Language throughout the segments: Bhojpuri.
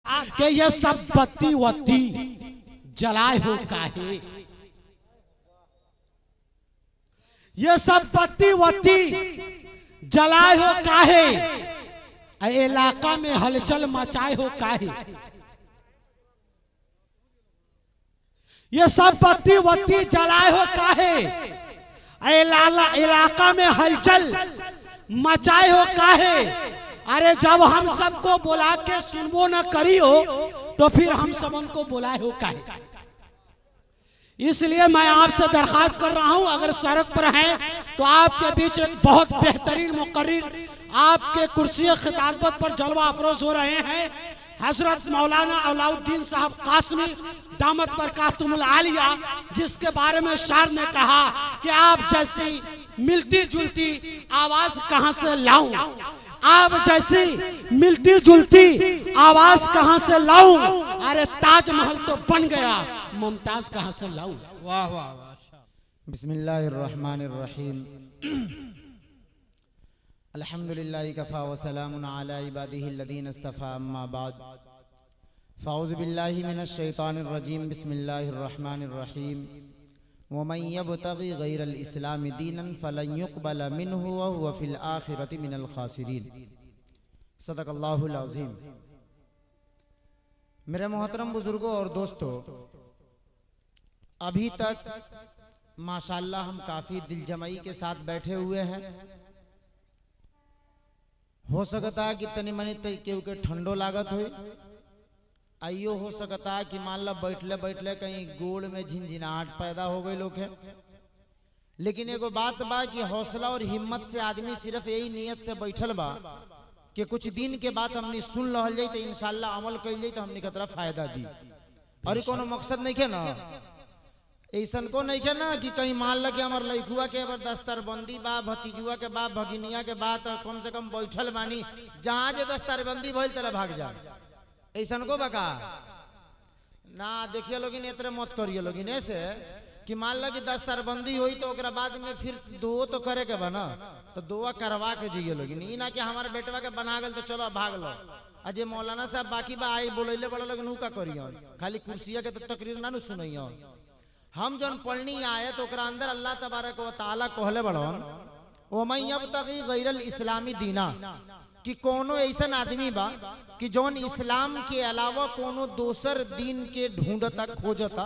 कि ये सब बत्ती वत्ती जलाए हो काहे, ये सब बत्ती वत्ती जलाए हो काहे, इलाका में हलचल मचाए हो काहे। ये सब बत्ती वत्ती जलाए हो काहे, इलाका में हलचल मचाए हो काहे। अरे जब हम सबको बुला के सुनबो न करी हो तो फिर हम सबन को बुलाए हो काहे। इसलिए मैं आपसे दरखास्त कर रहा हूं, अगर सड़क पर हैं तो आपके बीच एक बहुत बेहतरीन मुकर्रिर आपके कुर्सी खिताबत पर जलवा अफरोज हो रहे हैं, हजरत मौलाना अलाउद्दीन साहब कासमी दामत बरकातुहुल आलिया, जिसके बारे में शायर ने कहा कि आप जैसी मिलती जुलती आवाज कहां से लाऊं, आप जैसी मिलती जुलती आवाज कहां से लाऊं। अरे ताजमहल तो बन गया, मुमताज कहां से लाऊं। वाह वाह वाह। बिस्मिल्लाहिर्रहमानिर्रहीम। अल्हम्दुलिल्लाहि कफ़ा व सलामुन अला इबादिहिल्लज़ीना इस्तफ़ा, अम्मा बाद, फ़अऊज़ु बिल्लाहि मिनश शैतानिर रजीम। बिस्मिल्लाहिर्रहमानिर्रहीम। वमन यब्तग़ि गैरल इस्लामि दीनन फलन युक़बल मिन्हु व हुवा फ़िल आख़िरति मिनल ख़ासिरीन। सदक़ल्लाहुल अज़ीम। मेरे मोहतरम बुजुर्गों और दोस्तों, अभी तक माशाअल्लाह हम काफ़ी दिलजमाई के साथ बैठे हुए हैं। हो सकता है कि तनी मनी केहू के ठंडो लागत हो, आइयो हो सकता है कि मान लो बैठले बैठले कहीं गोड़ में झिनझिनाहट पैदा हो गई लोग है। लेकिन एगो बात बा कि हौसला और हिम्मत से आदमी सिर्फ यही नियत से बैठल बा कि कुछ दिन के बाद हमने सुन रहल जाए तो इंशाल्लाह अमल कइल जाए तो हमने के तरफ फायदा दी। और कोनो मकसद नहीं है ना, ऐसन को नहीं है ना कि कहीं मान ल कि हमार लइकुआ के दस्तरबंदी बा, भतीजुआ के बा, भगिनिया के बा, तो कम से कम बैठल बानी, जहाँ जे दस्तरबंदी भइल तरह भाग जा। ऐसन को बका ना देखिए लोगिन, इतने मत करिए लोगिन। ऐसे कि मान लो कि दस्तरबंदी हुई तो ओकरा बाद में फिर दुआ तो करे के बना, तो दुआ करवा के जिए लोगिन। ई ना कि हमारे बेटवा के बना गल तो चलो भाग लो। अजय मौलाना साहब बाकी बा आई बोलैले बड़ा लोगिन ऊ का करियो, खाली कुर्सिया के तो तकरीर ना सुनइयो। हम जौन पढ़नी आए तो ओकरा अंदर अल्लाह तबारक व तआला कहले बड़न, वमन यब्तग़ि गैरल इस्लामी दीना, कि कोनो ऐसा आदमी बा कि जौन इस्लाम के अलावा कोनो दोसर दीन के ढूंढता खोजता,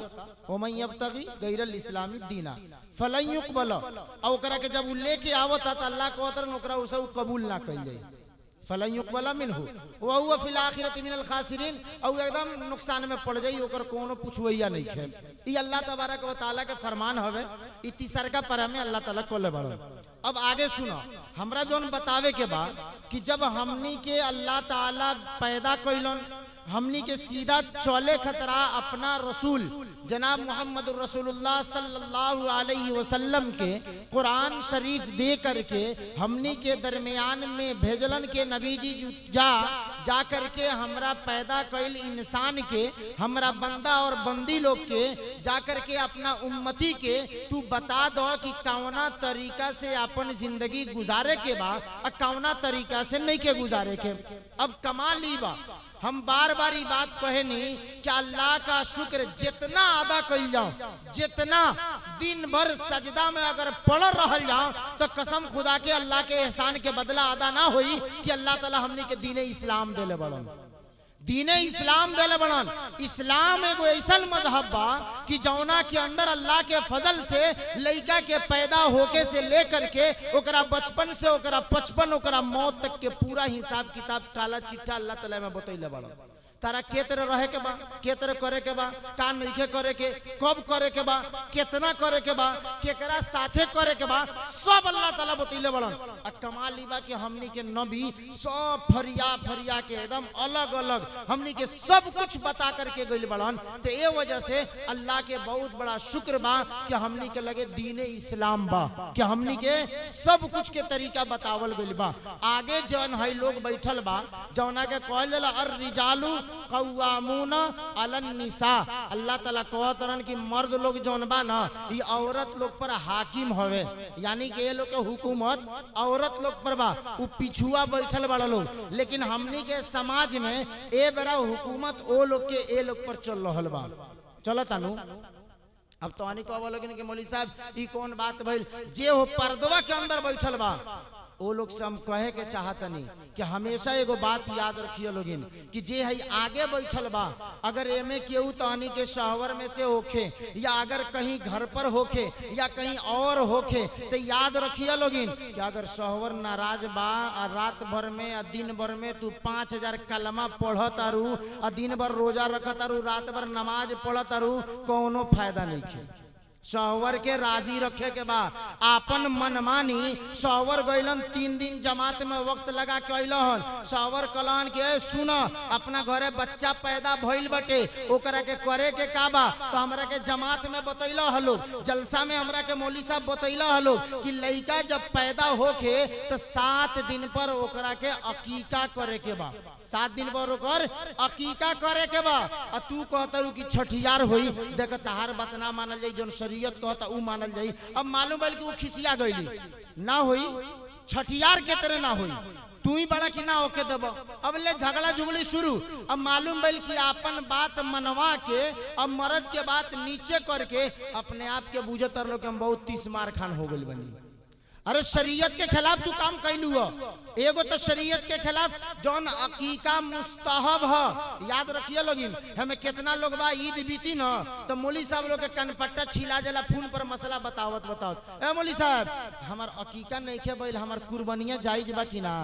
वमन यब्तग़ि गैरल इस्लामी दीना फलन युक़बल, और ओकरा के जब लेके आवता त अल्लाह कहतरन ओकरा उसे कबूल ना कइल जाई। फलन युक़बल मिन्हु व हुवा फ़िल आख़िरति मिनल ख़ासिरीन, और एकदम नुकसान में पड़ जाई, ओकर कोनो पुछवैया नहीं है। ई अल्लाह तबारक व तआला के फरमान हवे। ई तीसर का पर हमें अल्लाह ताला कोले बड़ो। अब आगे सुनो, हमरा जोन बतावे के बा कि जब हमनी के अल्लाह ताला पैदा कइलन, हमनी के सीधा चले खतरा अपना रसूल जनाब मोहम्मद रसूलुल्लाह सल्लल्लाहु अलैहि वसल्लम के कुरान शरीफ दे करके हमनी के दरमियान में भेजलन के नबी जी जा करके हमरा पैदा कइल इंसान के, हमरा बंदा और बंदी लोग के जा करके अपना उम्मती के तू बता दो कि कौना तरीका से अपन जिंदगी गुजारे के बा और कौना तरीका से नहीं के गुजारे के। अब कमाल ही बा, हम बार बार ये बात कहनी कि अल्लाह का शुक्र जितना अदा कइल जाओ, जितना दिन भर सजदा में अगर पड़ रहल जाओ, तो कसम खुदा के अल्लाह के एहसान के बदला अदा ना होई कि अल्लाह ताला हमनी के दीन इस्लाम देले बड़न, दीन इस्लाम देले बड़न। इस्लाम एगो ऐसा मजहब बा कि जौना के अंदर अल्लाह के फजल से लइका के पैदा होके से लेकर के ओकरा बचपन से ओकरा 55 ओकरा मौत तक के पूरा हिसाब किताब काला चिट्ठा अल्लाह ताला में बतैले बड़न। तारा के तरह रहे के बा, के तरह करे के बा, का नइखे करे के, कब करे के बा, कितना करे के बा, केकरा साथे करे के बा, सब अल्लाह ताला बतैले बड़न। आ कमाल ई बा कि हमनी के नबी सब फरिया फरिया के एकदम अलग अलग हमनी के सब कुछ बता करके गइल बड़न। तो ए वजह से अल्लाह के बहुत बड़ा शुक्र बा कि हमनी के लगे दीन इस्लाम बा, कि हमनी के सब कुछ के तरीका बतावल गइल बा। आगे जौन है लोग बैठल बा, जौना के कहल जाला अर रिजालु कौवामून अलन निसा। अल्लाह ताला कहतरन कि मर्द लोग जौन बा ना ये औरत लोग पर हाकिम हवे, यानी कि ये लोग के हुकूमत औरत लोग पर बा, वो पिछुआ बैठल बड़ा लोग। लेकिन हमनी के समाज में ए बड़ा हुकूमत ओ लोग के ए लोग पर चल रहल बा। चलो तानू अब तो आनी कहो लोगिन के मौलवी साहब ई कौन बात भइल, जे हो पर्दवा के अंदर बैठल बा ओ लोग से हम कहे के चाहतनी कि हमेशा एगो बात याद रखिए लोगिन कि जे है आगे बैठल बा, अगर एमे केहू तहनी के शहर में से होखे या अगर कहीं घर पर होखे या कहीं और होखे तो याद रखिए लोगिन कि अगर शहर नाराज बा और रात भर में या दिन भर में तू 5000 कलमा पढ़त आरू और दिन भर रोजा रखत आरू, रात भर नमाज पढ़त आरू, कोनो फायदा नहीं खे। शहर के राजी रखे के बा, आपन मनमानी शहर गइलन 3 दिन जमात में वक्त लगा के अइलन। शहर कलान के सुन अपना घरे बच्चा पैदा भइल बटे, ओकरा के करे के का बा, तो हमरा के जमात में बतैला हलो, जलसा में हमरा के मौलवी साहब बतैला हलो कि लइका जब पैदा होके तो 7 दिन पर ओकरा के अकीका करे के बा, 7 दिन पर ओकर अकीका करे के बा। आ तू कहतरू कि छठियार होई, देख तहार बात ना मानल जाई, जोन शरीयत कहता उ मानल जाई। अब मालूम है कि वो खिसिया गईली ना होई, छठियार के तरह ना होई, तू ही बड़ा कि ना होके देब। अब ले झगड़ा झुगड़ी शुरू। अब मालूम भइल कि अपन बात मनवा के अब मर्द के बात नीचे करके अपने आप के बुझे तर लोग हम बहुत 30 मार खान हो गइल बनी। अरे शरीयत के खिलाफ तू काम कैलू हो, एगो तो शरीयत के खिलाफ जौन अकीका मुस्तहब है, याद रखिए लोगिन। हमें कितना लोग बा ईद बीती न तो मौलवी साहब लोग के कनपट्टा छिला जाला, फोन पर मसला बतावत ए मौलवी साहब हमार अकीका नहीं खे भइल, हमार कुर्बानिया जायज बा कि ना,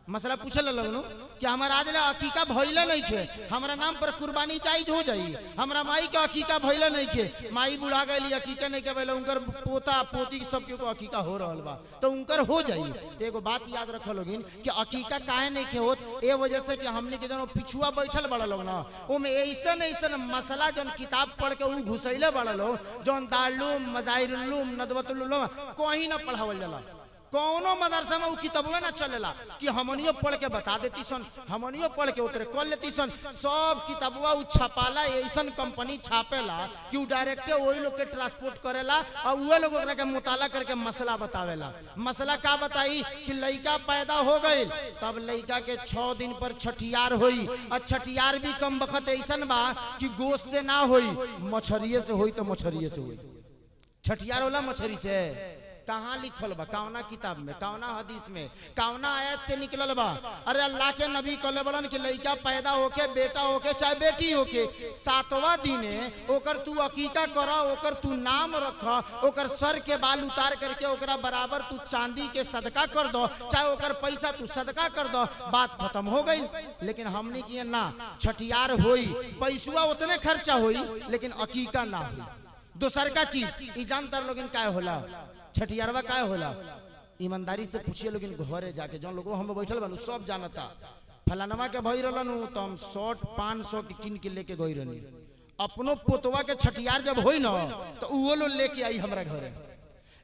मसला पूछे लगनू कि हमारा आज ले अकीका भइले नहीं खे, हमारा नाम पर कुर्बानी जायज हो जाई। हमरा माई के अकीका भइले नहीं खे, माई बुढ़ा गई अकीका नहीं के भइले, उनकर पोता पोती सबके को अकीका हो रहल बा तो उनकर हो जाई। तो एगो बात याद रखो लोगिन कि अकीका काहे नहीं खे होत, ए वजह से कि हमने के जन पिछुआ बैठल बड़ा लोग ना ओमे ऐसन ऐसन मसला जन किताब पढ़ के उ घुसैले बड़ा लोग, जौन दारुलूम मजाहिरुलूम नदवतुल उलूम कोई ना पढ़ावल जाला, कौनो मदरसा में वो किताबे ना चलेला कि हमनियो पढ़ के बता देती सन, हमनियो पढ़ के उतरे कर लेती सन। सब किताबवा उ छपाला, ऐसन कंपनी छापेला कि उ डायरेक्टे वही लोग के ट्रांसपोर्ट करेला और वह लोग ओकरा के मुताला करके मसला बतावेला। मसला का बताई कि लइका पैदा हो गई, तब लइका के 6 दिन पर छठियार होई, और छठियार भी कम बखत ऐसन बा कि गोश्त से ना होई, मछरिये से होई, तो मछरिये से होई। छठियार होला मछरी से, कहाँ लिखल बा, कौना किताब में, कौना हदीस में, कौना आयत से निकलल बा? अरे अल्लाह के नबी कहले बलन कि लइका पैदा होके बेटा होके चाहे बेटी होके 7वां दिने ओकर तू अकीका कर, ओकर तू नाम रख, ओकर सर के बाल उतार करके ओकरा बराबर तू चांदी के सदका कर दो, चाहे ओकर पैसा तू सदका कर दो, बात खत्म हो गई। लेकिन हमने किए ना, छठियार होई, पैसुआ उतने खर्चा होई लेकिन अकीका ना होई। दोसर का चीज ई जानतर लोगिन का होला, छठियारवा का होला, ईमानदारी से पूछिए लोगिन घरे जाके, जो लोग हम बैठल बनू सब जानता, फलानवा के भई रहलन तो हम 100-500 के किन के लेके गई रहनी। अपनो पोतवा के छठियार जब होई ना तो वो लोग लेके आई हमरा घरे।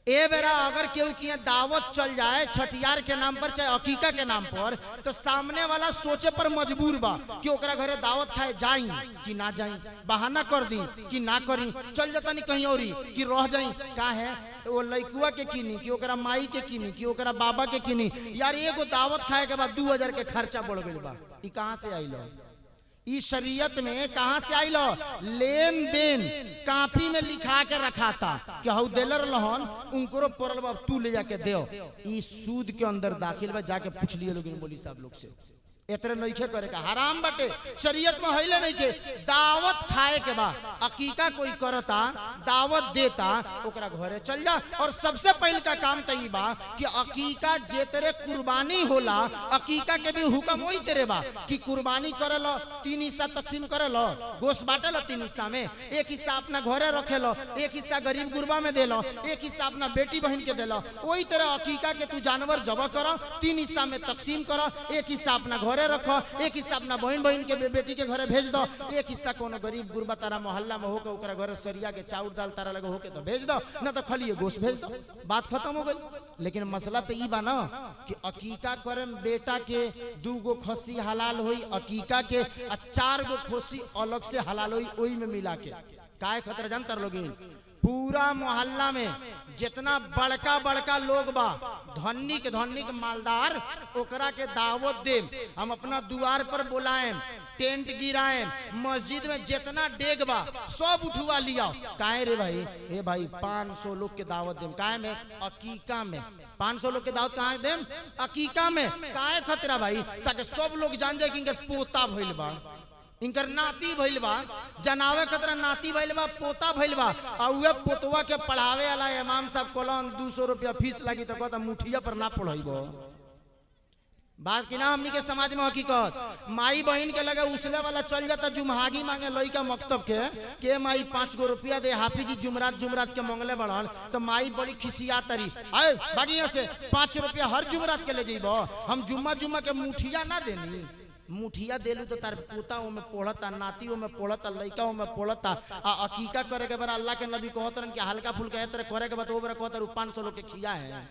ए बेरा अगर केहू की दावत चल जाए छठियार के नाम पर चाहे अकीका के नाम पर, तो सामने वाला सोचे पर मजबूर बा कि ओकरा घरे दावत खाए जाई कि ना जाई, बहाना कर दी कि ना करी, चल जाता नहीं कहीं और कि रह जाई। का है वो लइकुआ के किनी कि ओकरा माई के किनी कि ओकरा बाबा के किनी, यार एगो दावत खाए के बाद 2000 के खर्चा बढ़ गइल बा। ई कहां से आइल? ई शरीयत में कहां से आइल? लेन देन कापी में लिखा के रखा था कि हऊ देलर लहन उनको पड़ल बा, तू ले जाके दे। ई सूद के अंदर दाखिल बा, जाके पूछ लिए लोग बोली साहब लोग से, इतने नइखे करे का, हराम बटे, शरीयत में हइले नहीं के। दावत खाए के बा, अकीका कोई करता दावत देता ओकरा घरे चल जा। और सबसे पहले का काम तो ई बा कि अकीका जे तेरे कुर्बानी होला, अकीका के भी हुक्म वही तेरे बा कि कुर्बानी करे लो, 3 हिस्सा तकसीम करे लो, गोश्त बांटे लो 3 हिस्सा में, 1 हिस्सा अपना घरे रखे लो, 1 हिस्सा गरीब गुरबा में दे लो, 1 हिस्सा अपना बेटी बहन के दे लो। वही तरह अकीका के तू जानवर जबा करो, 3 हिस्सा में तकसीम करो, 1 हिस्सा अपना घर घरे रखो, एक हिस्सा अपना बहन बहन के बेटी के घरे भेज दो, एक हिस्सा कोनो गरीब गुरबा तारा मोहल्ला में होके ओकरा घरे सरिया के चाउर दाल तारा लगे होके तो भेज दो, ना तो खाली गोश्त भेज दो, बात खत्म हो गई। लेकिन मसला तो ई बा ना कि अकीका करे बेटा के 2 गो खसी हलाल होई, अकीका के 4 गो खसी अलग से हलाल होई, ओई में मिला के काहे खतरा जानता लोगिन। पूरा मोहल्ला में जितना बड़का बड़का लोग बा, धनी के मालदार, ओकरा के दावत दे, हम अपना द्वार पर बुलाएं, टेंट गिराएं, मस्जिद में जितना डेग बा सब उठवा लिया। काहे रे भाई, ए भाई 500 लोग के दावत देम, काहे में? अकीका में 500 लोग के दावत कहाँ देम? अकीका में। काहे खतरा भाई? ताकि सब लोग जान जाए कि इनकर पोता भइल बा, इनकर नाती भइल बा, जनावे खतरा नाती भइल बा, पोता भइल बा, और उहे पोतवा के पढ़ावे वाला इमाम साहब कहलन 200 रुपया फीस लगी तो कहता मुठिया पर ना पढ़ाइबो। बात की ना हमनी के समाज में हकीकत, माई बहन के लगे उसले वाला चल जाता जुमहागी मांगे लइका मकतब के माई 5 गो रुपया दे, हाफिजी जुमरात के मंगले बढ़ल तो माई बड़ी खिसिया तरी, आए बागिया से 5 रुपया हर जुमरात के ले जइबो, हम जुम्मा के मुठिया ना देनी, मुठिया देलू तो तार पोता में पढ़ता, नाती में पढ़ता, लइका में पढ़ता। अकीका करे के बार अल्लाह के नबी कहतरन कि हल्का फुल्का ए तरह करे के बाद ओ बार कहतर 500 लोग के खिया है।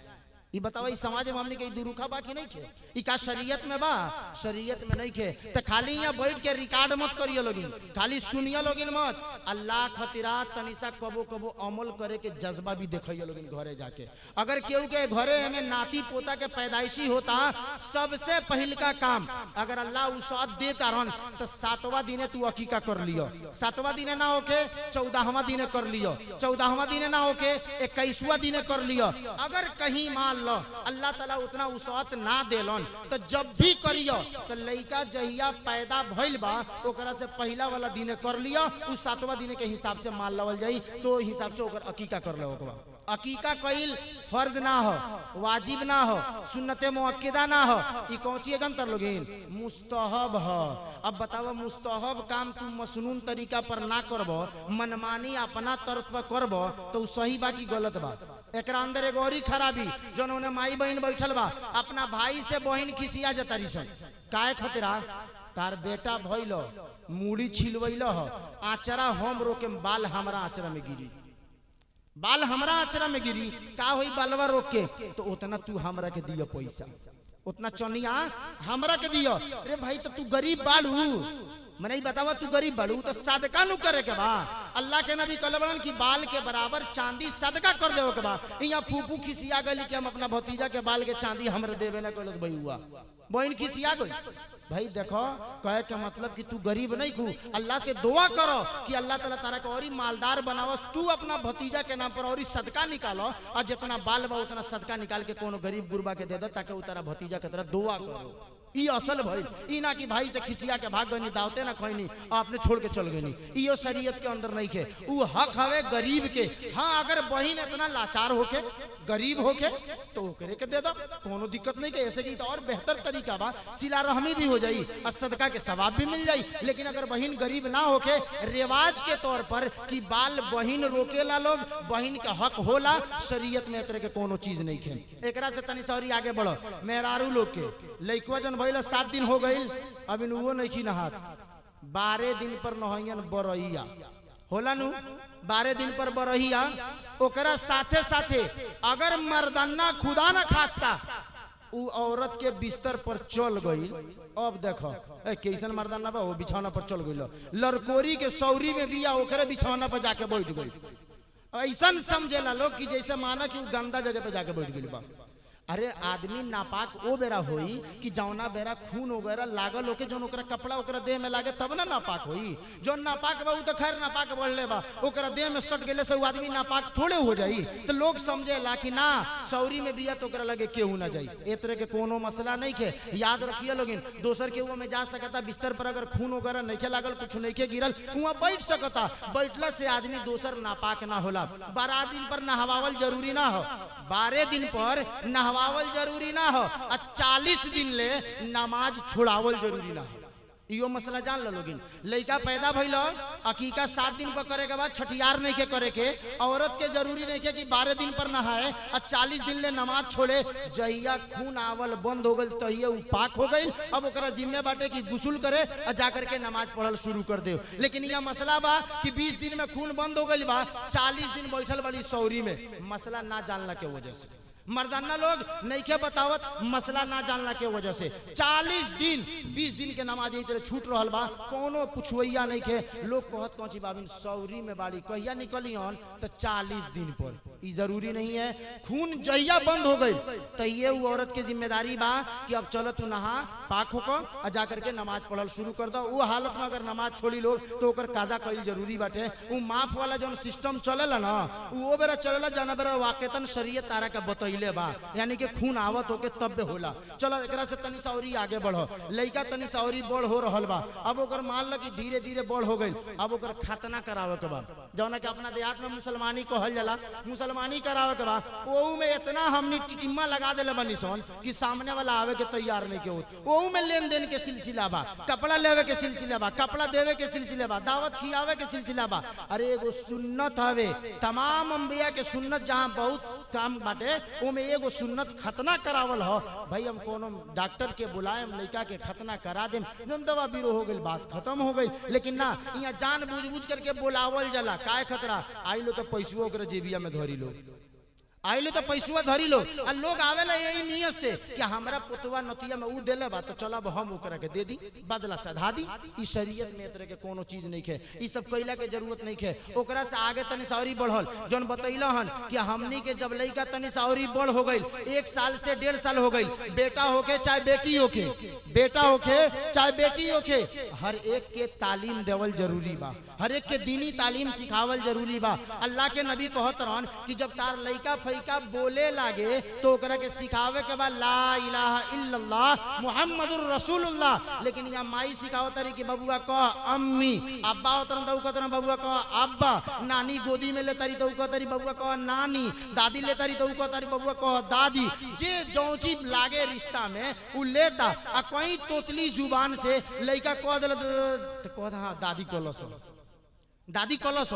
ई बताओ ई समाज में हमने के दुरुखा बा कि नहीं खे? ई का शरीयत में बा? शरीयत में नहीं खे। तो खाली यहाँ बैठ के रिकॉर्ड मत करिए लोगिन, खाली सुनिए लोगिन मत, अल्लाह खतिरा तनिसा कबो कबो अमल करे के जज्बा भी देखिए लोगिन घरे जाके। अगर केहू के घरे में नाती पोता के पैदाइशी होता, सबसे पहल का काम अगर अल्लाह उसद देता रहन तो 7वां दिने तू अकीका कर लियो, 7वां दिने ना होके 14वां दिने कर लियो, 14वां दिने ना होके 21वां दिने कर लियो। अगर कहीं मान अल्लाह ताला उतना उसत ना देलन तो जब भी करियो तो लइका जहिया पैदा भइल बा ओकरा से पहला वाला दिने कर लियो, उस 7वां दिने के हिसाब से माल लवल जाई, तो हिसाब से ओकर अकीका कर ले। ओकरा अकीका कईल फर्ज ना हो, वाजिब ना हो, सुन्नते मुअक्किदा ना हो, ई कौन चीज जानतर लोगिन? मुस्तहब हो। अब बताओ मुस्तहब काम तू मसनून तरीका पर ना करबो, मनमानी अपना तर्ज पर करबो तो सही बा कि गलत बा? एकरा अंदर एगो और खराबी, जो उन्हें माई बहन बैठल बा अपना भाई से बहन खिसिया जाता रिसन, काहे खतरा? तार बेटा भइलो मूड़ी छिलवैलो हो, आचरा हम रोके, बाल हमरा आचरा में गिरी, बाल हमरा आचरा में गिरी, का होई बालवा रोक के? तो उतना तू हमरा के दियो पैसा, उतना चनिया हमरा के दियो। अरे भाई तो तू गरीब बाड़ू, मने बतावा तू गरीब बाड़ू तो सदका नु करे के बा। अल्लाह के नबी कहलन कि बाल के बराबर चांदी सदका कर देवे के बा। यहाँ फूफू खिसिया गली कि हम अपना भतीजा के बाल के चांदी हमरे देवे ना कहलस भईवा, बहन खिसिया गई। भाई देखो कहे के मतलब कि तू गरीब नहीं खू, अल्लाह से दुआ करो कि अल्लाह ताला तारा के और मालदार बनावस, तू अपना भतीजा के नाम पर और सदका निकालो, और जितना बाल बा उतना सदका निकाल के कोनो गरीब गुरबा के दे दो ताकि वो तारा भतीजा के तरह दुआ करो। ई असल भाई, ई ना कि भाई से खिसिया के भाग गई दावते ना खैनी आपने छोड़ के चल गई, इो शरीयत के अंदर नहीं खे। उ हक हवे गरीब के। हाँ अगर बहन इतना लाचार होके गरीब होके तो ओकरे के दे दो, कोनो दिक्कत नहीं के। ऐसे की तो और बेहतर तरीका बा, सिला रहमी भी हो जाई और सदका के सवाब भी मिल जाई। लेकिन अगर बहन गरीब ना होके रिवाज के तौर पर कि बाल बहन रोकेला लोग, बहन का हक होला, शरीयत में तरह के कोनो चीज नहीं खे। एकरा से तनी सौरी आगे बढ़ो, मेहरारू लोग के लइकवा जन भइल 7 दिन हो गई, अभी वो नहीं की नहात, 12 दिन पर नहयन बरहिया होला नु, 12 दिन पर बरहिया। ओकरा साथे साथे अगर मर्दाना खुदा ना खास्ता उ औरत के बिस्तर पर चल गई, अब देखो कैसन मर्दाना बा, वो बिछौना पर चल गई, लड़कोरी के सौरी में बिया ओकरे बिछौना पर जाके बैठ गई। ऐसा समझेला लोग कि जैसे माना कि गंदा जगह पे जाके बैठ गई बा। अरे आदमी नापाक ओ बेरा होई कि जौना बेरा खून वगैरह लागल होके जोन ओकरा कपड़ा ओकरा देह में लागे तब ना नापाक होई। जोन नापाक बा उ तो खैर नापाक बढ़ले बा, ओकरा देह में सट गेले से उ आदमी नापाक थोड़े हो जाई। तो लोग समझेला कि ना सौरी में बिया तो ओकरा लगे केहू ना जाई, ए तरह के कोनो मसला नहीं के। याद रखिए लोगिन, दोसर के वो में जा सकता, बिस्तर पर अगर खून वगैरह नहीं के लागल, कुछ नहीं के गिरल, वहां बैठ सकता, बैठला से आदमी दोसर नापाक ना होला। 12 दिन पर नहवावल जरूरी ना हो, 12 दिन पर नहवावल जरूरी ना हो, और 40 दिन ले नमाज छोड़ावल जरूरी ना हो। इहो मसला जान लो लोगिन। लड़का पैदा भइल अकीका 7 दिन पर करे के बाद छठियार नहीं के करे के। औरत के जरूरी नहीं के कि 12 दिन पर नहाए और 40 दिन ले नमाज छोड़े। जहिया खून आवल बंद हो गई तहिया उ पाक हो गई। अब ओकरा जिम्मे बाटे कि गुस्ल करे और जाकर के नमाज पढ़ल शुरू कर दे। लेकिन यह मसला बा कि 20 दिन में खून बंद हो गई बा, 40 दिन बैठल बड़ी सौरी में। मसला ना जानला के वजह से मर्दाना लोग नहीं के बतावत, मसला ना जानला के वजह से 40 दिन 20 दिन के नमाज तरह छूट रहा बा। कोनो पुछवैया नहीं के। लोग कहत कौची बाबिन सौरी में बाड़ी कहिया निकली हन तो 40 दिन पर। ई जरूरी नहीं है। खून जहिया बंद हो गई तो ये वो औरत के जिम्मेदारी बा कि अब चलो तू नहा पाक होकर और जाकर के नमाज पढ़ल शुरू कर दो। वो हालत में अगर नमाज छोड़ी लोग तो ओकर काजा कईल जरूरी बाटे। वो माफ वाला जो सिस्टम चलेला ना वो बेरा चलेला जाना बेरा वाकतन शरीयत तारा का बतई बा, यानी कि खून आवत होके तब होला। चलो एकरा से तनी सौरी आगे बढ़ो। लइका तनी सौरी बड़ हो रहल बा। अब ओकर मान लो कि धीरे धीरे बड़ हो गई। अब ओकर खतना करावे के बा, जौना कि अपना देहात में मुसलमानी कहल जाला। मुसलमानी करावे के बा ओहू में इतना हमनी टिटिम्मा लगा देले बनी सन कि सामने वाला आवे के तैयार नहीं के होत। ओहू में लेन देन के सिलसिला बा, कपड़ा लेवे के सिलसिला बा, कपड़ा देवे के सिलसिला बा, दावत खियावे के सिलसिला बा। अरे एगो सुन्नत हवे, तमाम अंबिया के सुन्नत जहां बहुत काम बाटे में एगो सुन्नत खतना करावल हो। भाई हम कोनो डॉक्टर के बुलाएम लड़का के खतना करा देम, जन दवा बीरो हो गई, बात खत्म हो गई। लेकिन ना यहाँ जान बूझ करके बुलावल जाला। काय खतरा आई लो तो पैसुओ के जेबिया में धरी लो, आइलो तो पैसुआ धरी लो। आ लोग आवेला यही नियत से कि हमारा पुतवा नतिया में ऊ देले बा तो चलब हम ओकरा के दे दी, बदला सधा दी। ई शरीयत में तरह के कोनो चीज नहीं है। ई सब कैला के जरूरत नहीं है। ओकरा से आगे तनी सौरी बढ़ल जौन बतैला हन कि हमनी के जब लइका तनी सौरी बढ़ हो गई 1 साल से 1.5 साल हो गई, बेटा होके चाहे बेटी होके, बेटा होके चाहे बेटी होके, हर एक के तालीम देवल जरूरी बा, हर एक के दीनी तालीम सिखावल जरूरी बा। अल्लाह के नबी कहत रहन कि जब तार लइका का बोले लागे तो ओकरा के सिखावे के बाद ला इलाहा इल्लल्लाह मुहम्मदुर रसूलुल्लाह। लेकिन यहाँ माई सिखावत रही कि बबुआ कह अम्मी, अब्बा होतरन तो कहतरन बबुआ कह अब्बा, नानी गोदी में लेता रही तो कहतरी बबुआ कह नानी, दादी लेता रही तो कहतरी बबुआ कह दादी। जे जौची लागे रिश्ता में उ लेता। आ कोई तोतली जुबान से लइका कह देला तो कह हां दादी कहलस, दादी कहलस।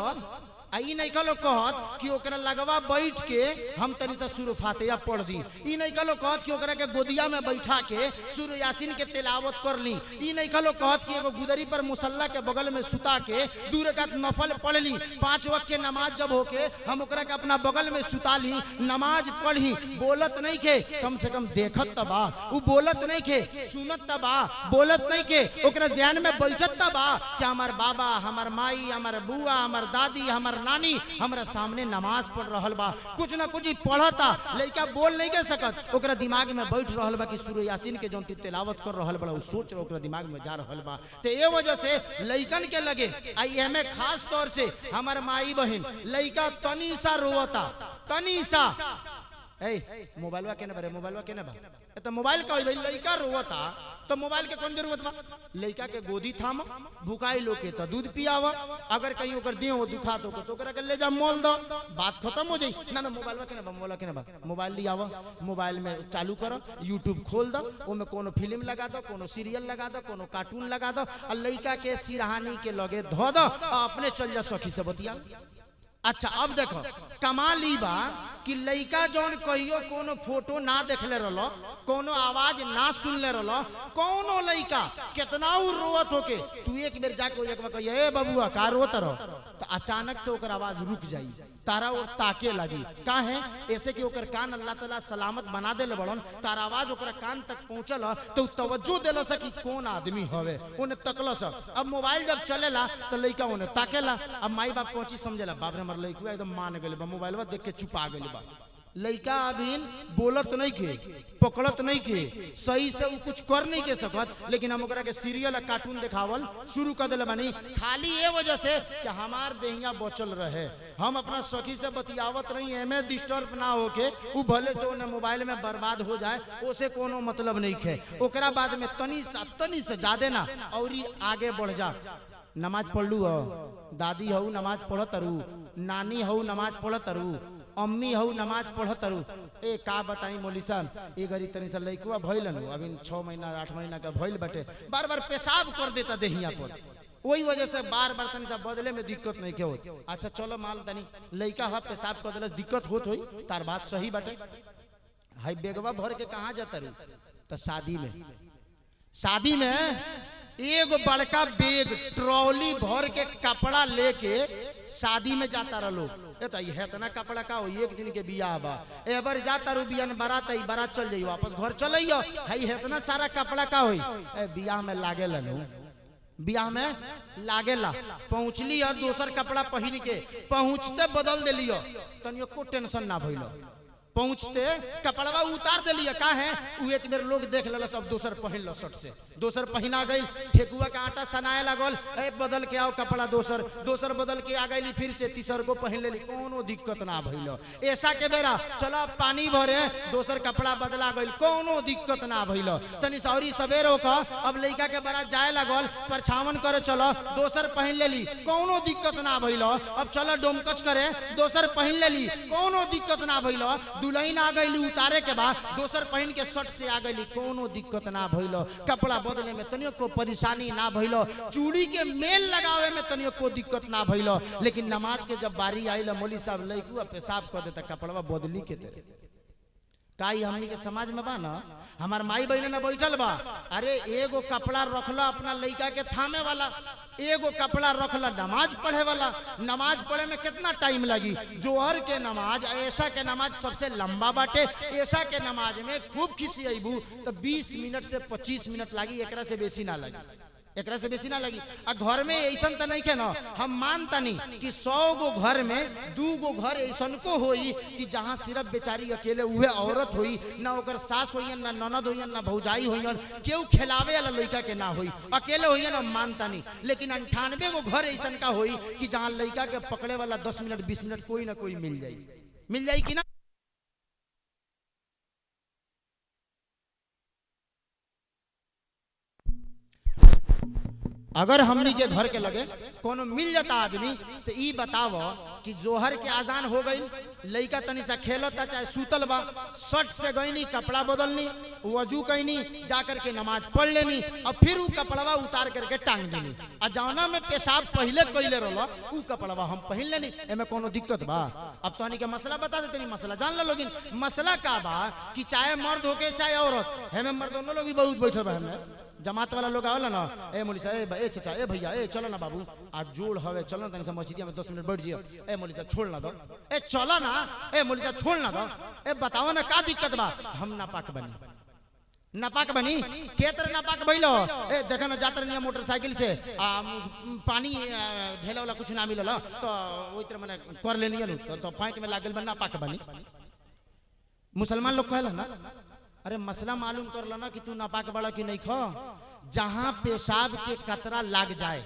आई नहीं कलो कहत कि ओकरा लगवा बैठ के हम तनी सा सूरह फातिहा पढ़ दी। ई नहीं कलो कहत कि ओकरा के गोदिया में बैठा के सूरह यासीन के तिलावत कर ली। ई नहीं कलो कहत कि एगो गुदरी पर मुसल्ला के बगल में सुता के 2 रकात नफल पढ़ ली। 5 वक्त के नमाज जब होके हम ओकरा के अपना बगल में सुता ली, नमाज पढ़ी। बोलत नहीं के, कम से कम देखत तबा, उ बोलत नहीं के, सुनत तबा, बोलत नहीं के, ओकरा ध्यान में बैठत तबा कि हमार बाबा, हमार माई, हमार बुआ, हमार दादी, हमार नानी हमरा सामने नमाज पढ़ रहल बा। कुछ ना कुछ पढ़ता, लइका बोल नहीं के सकत, ओकरा दिमाग में बैठ रहल बा कि सूरह यासीन के जौन तिलावत कर रहल बा उ सोच ओकरा दिमाग में जा रहल बा। तो ये वजह से लइकन के लगे आई हमें खास तौर से हमार माई बहन लइका तनी सा रोता, तनी सा ए मोबाइलवा केने बा रे, मोबाइलवा केने बा, तो मोबाइल का भाई लइका रोता तो मोबाइल के कौन जरूरत बा। लइका के गोदी थाम, भुकाई लोके तो दूध पियावा, अगर कहीं ओकर देह हो दुखा तो ओकरा के ले जा मोल दो, बात खत्म हो जाई। ना ना मोबाइलवा केने बा, मोबाइल केने बा, मोबाइल लियावा, मोबाइल में चालू करो, यूट्यूब खोल दो, ओमे कोनो फिल्म लगा दो, कोनो सीरियल लगा दो, कोनो कार्टून लगा दो, और लइका के सिरहानी के लगे धो दो, अपने चल जा सखी से बतिया। अच्छा अब देखो कमाल ई बा कि लइका जौन कहियो कोनो फोटो ना देखले रहलो, कोनो आवाज ना सुनले रहलो, कोनो लइका कितना उ रोवत होके तू एक बेर जाके एक बार कहिए ए बबुआ का रोत रहो, तो अचानक से ओकर आवाज रुक जाई, तारा और ताके लगी। काहे ऐसे कि ओकर कान अल्लाह ताला सलामत बना देले बड़न, तारा आवाज ओकर कान तक पहुंचल तो तवज्जो देलस कि कौन आदमी हवे, ओने तकलस। अब मोबाइल जब चलेला तो लइका ओने ताकेला। अब माई बाप कोची समझेला, बाप रे हमर लइका एकदम मान गेल बा, मोबाइलवा देख के चुपा गेल बा। लइका अभी बोलत नहीं के, पकड़त नहीं के, सही से कुछ कर नहीं के सकत, लेकिन हम ओकरा के सीरियल और कार्टून दिखावल शुरू कर दिले बानी, खाली ये वजह से कि हमार देहिया बचल रहे, हम अपना सखी से बतियावत रही, एमे डिस्टर्ब ना होके, उ भले से ओने मोबाइल में बर्बाद हो जाए, ओसे कोनो मतलब नहीं है। ओकरा बाद में तनी से ज्यादा ना और आगे बढ़ जा। नमाज पढ़ लू, दादी हऊ नमाज पढ़त रू, नानी हऊ नमाज पढ़त रू, अम्मी हऊ नमाज पढ़त रू ए का बताई मौली साहब ए घड़ी तनी सा लइकवा भइलन अभी 6 महीना 8 महीना का भइल बटे बार बार पेशाब कर देता देहिया पर वही वजह से बार बार तनी सा बदले में दिक्कत नहीं के होत। अच्छा चलो मान तनी लइका ह पेशाब कर देलस दिक्कत होत होई तार बात सही बाटे। हाई बेगवा भर के कहाँ जाता रू तो शादी में एगो बड़का बैग ट्रॉली भर के कपड़ा लेके शादी में जाता रहो। ये इतना कपड़ा का हो एक दिन के बियाह बा ए बार जाता रू बियान बारात आई बारात चल जाइयो वापस घर चलइयो हाई इतना सारा कपड़ा का होई ए बियाह में लागेला नु बियाह में लागेला पहुँचली और दोसर कपड़ा पहन के पहुँचते बदल दिलियो तनियो को टेंशन ना भइलो पहुँचते कपड़वा उतार दिलिए का है उ एक बेर लोग देख लेला सब दोसर पहन लो शर्ट से दोसर पहना गई ठेकुआ का आटा सनाए लागल ए बदल के आओ कपड़ा दोसर बदल के आ गई फिर से तीसर को पहन लेली कोनो दिक्कत ना भइलो। ऐसा के बेरा चलो पानी भरे दोसर कपड़ा बदला गई कोनो दिक्कत ना भइलो। तनी सौरी सवेरो का अब लइका के बारात जाए लागल परछावन करे चलो दोसर पहन लेली कोनो दिक्कत ना भइलो। अब चलो डोमकच करे दोसर पहन लेली कोनो दिक्कत ना भइलो। दुल्हन आ गई उतारे के बाद दोसर पहन के शर्ट से आ गई कोनो दिक्कत ना भइलो। कपड़ा बदले में तनियो को परेशानी ना भइलो। चूड़ी के मेल लगावे में तनियो को दिक्कत ना भइलो। लेकिन नमाज के जब बारी आइल मौली साहब लइकुआ पेशाब कर देता कपड़वा बदली के तेरे काई हमनी के समाज में बा ना हमार माई बहन ना बैठल बा अरे एगो कपड़ा रखला अपना लइका के थामे वाला एगो कपड़ा रखला नमाज पढ़े वाला। नमाज पढ़े में कितना टाइम लगी जोहर के नमाज ऐसा के नमाज सबसे लंबा बाटे। ऐसा के नमाज में खूब खिसी अबू तो 20 मिनट से 25 मिनट लगी एकरा से बेसी ना लगी आ घर में ऐसा तो नहीं के ना हम मानता नहीं कि 100 गो घर में 2 गो घर ऐसा को होई कि जहाँ सिर्फ बेचारी अकेले उहे औरत होई ना ओकर सास होइयन ना ननद होइयन ना भौजाई होइयन केहू खिलावे वाला लइका के ना होई अकेले होइयन हम मानता नहीं। लेकिन 98 गो घर ऐसा का होई कि जहाँ लइका के पकड़े वाला 10 मिनट 20 मिनट कोई ना कोई मिल जाई कि ना। अगर हमनी के घर के लगे कोनो मिल जाता आदमी तो ई बताव कि जोहर के आजान हो गई लइका तनी सा खेलता चाहे सूतल बा शर्ट से गईनी कपड़ा बदलनी वजू कैनी जाकर के नमाज पढ़ लेनी और फिर उ कपड़वा उतार करके टांग देनी आ जौना में पेशाब पहले कैले रहो उ कपड़वा हम पहन लेनी एमे कोनो दिक्कत बा। अब तहनी के मसला बता देते मसला जान लो लोगिन मसला का बा कि चाहे मर्द होके चाहे औरत हमें मर्द दोनों लोग भी बहुत बैठे बा हमें जमात वाला लोग आवला ना ए मौली साहब ए चाचा ए भैया ए चलो ना बाबू आज जोड़ हवे चलो ना तनी से मस्जिद में 10 मिनट बैठ जियो ए मौली साहब छोड़ ना दो ए चलो ना ए मौली साहब छोड़ ना दो ए बताओ ना का दिक्कत बा। हम नापाक बनी के तरह नापाक भइलो ए देखा ना जातर निया मोटरसाइकिल से पानी ढेला वाला कुछ ना मिलल तो ओई तरह माने कर लेनी तो पाइट में लागल बा नापाक बनी। मुसलमान लोग कहला ना अरे मसला मालूम कर लो ना कि तू नापाक बड़ा कि नहीं खो जहां पेशाब के कतरा लग जाए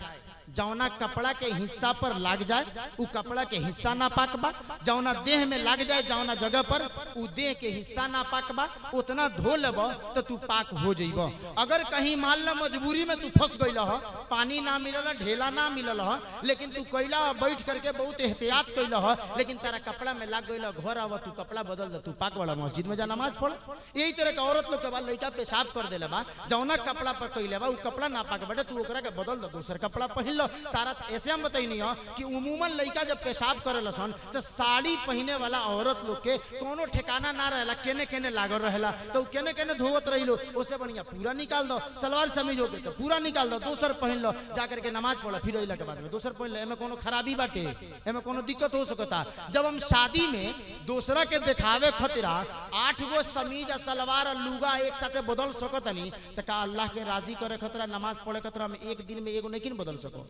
जौना कपड़ा के हिस्सा पर लग जाए उ कपड़ा के हिस्सा नापाक बा। जौना देह में लग जाए जौना जगह पर उ देह के हिस्सा नापाक बा उतना धो लेब तो तू पाक हो जइब। अगर कहीं मान लो मजबूरी में तू फंस गइल ह पानी ना मिलल ढेला ना मिलल ह लेकिन तू कैला बैठ करके बहुत एहतियात कैल ह लेकिन तेरा कपड़ा में लग गइल घर आव तू कपड़ा बदल दे तू पाक वाला मस्जिद में जा नमाज पढ़। यही तरह के औरत लोग के बाद लइका पेशाब कर देले बा जौना कपड़ा पर कैले बा उ कपड़ा नापाक बाटे तू ओकरा के बदल दे दोसर कपड़ा पहन लो। तारा ऐसे हम बताई कि उमूमन लइका जब पेशाब करेला सन तो साड़ी पहने वाला औरत लोग के कोनो ठिकाना ना रहेला केने केने लागल रहेला तो केने केने धोवत रहिलो उससे बढ़िया पूरा निकाल दो सलवार समीज हो गई तो पूरा निकाल दो दोसर पहन लो जाकर के नमाज पढ़ो फिर अइला के बाद में दोसर पहन लो एमे कोनो खराबी बाटे एमे कोनो दिक्कत हो सकता। जब हम शादी में दूसरा के दिखावे खतरा 8 गो समीज सलवार और लुगा एक साथे बदल सकतनी तो का अल्लाह के राजी करे खतरा नमाज पढ़े खतरा में एक दिन में एगो नहीं बदल सको।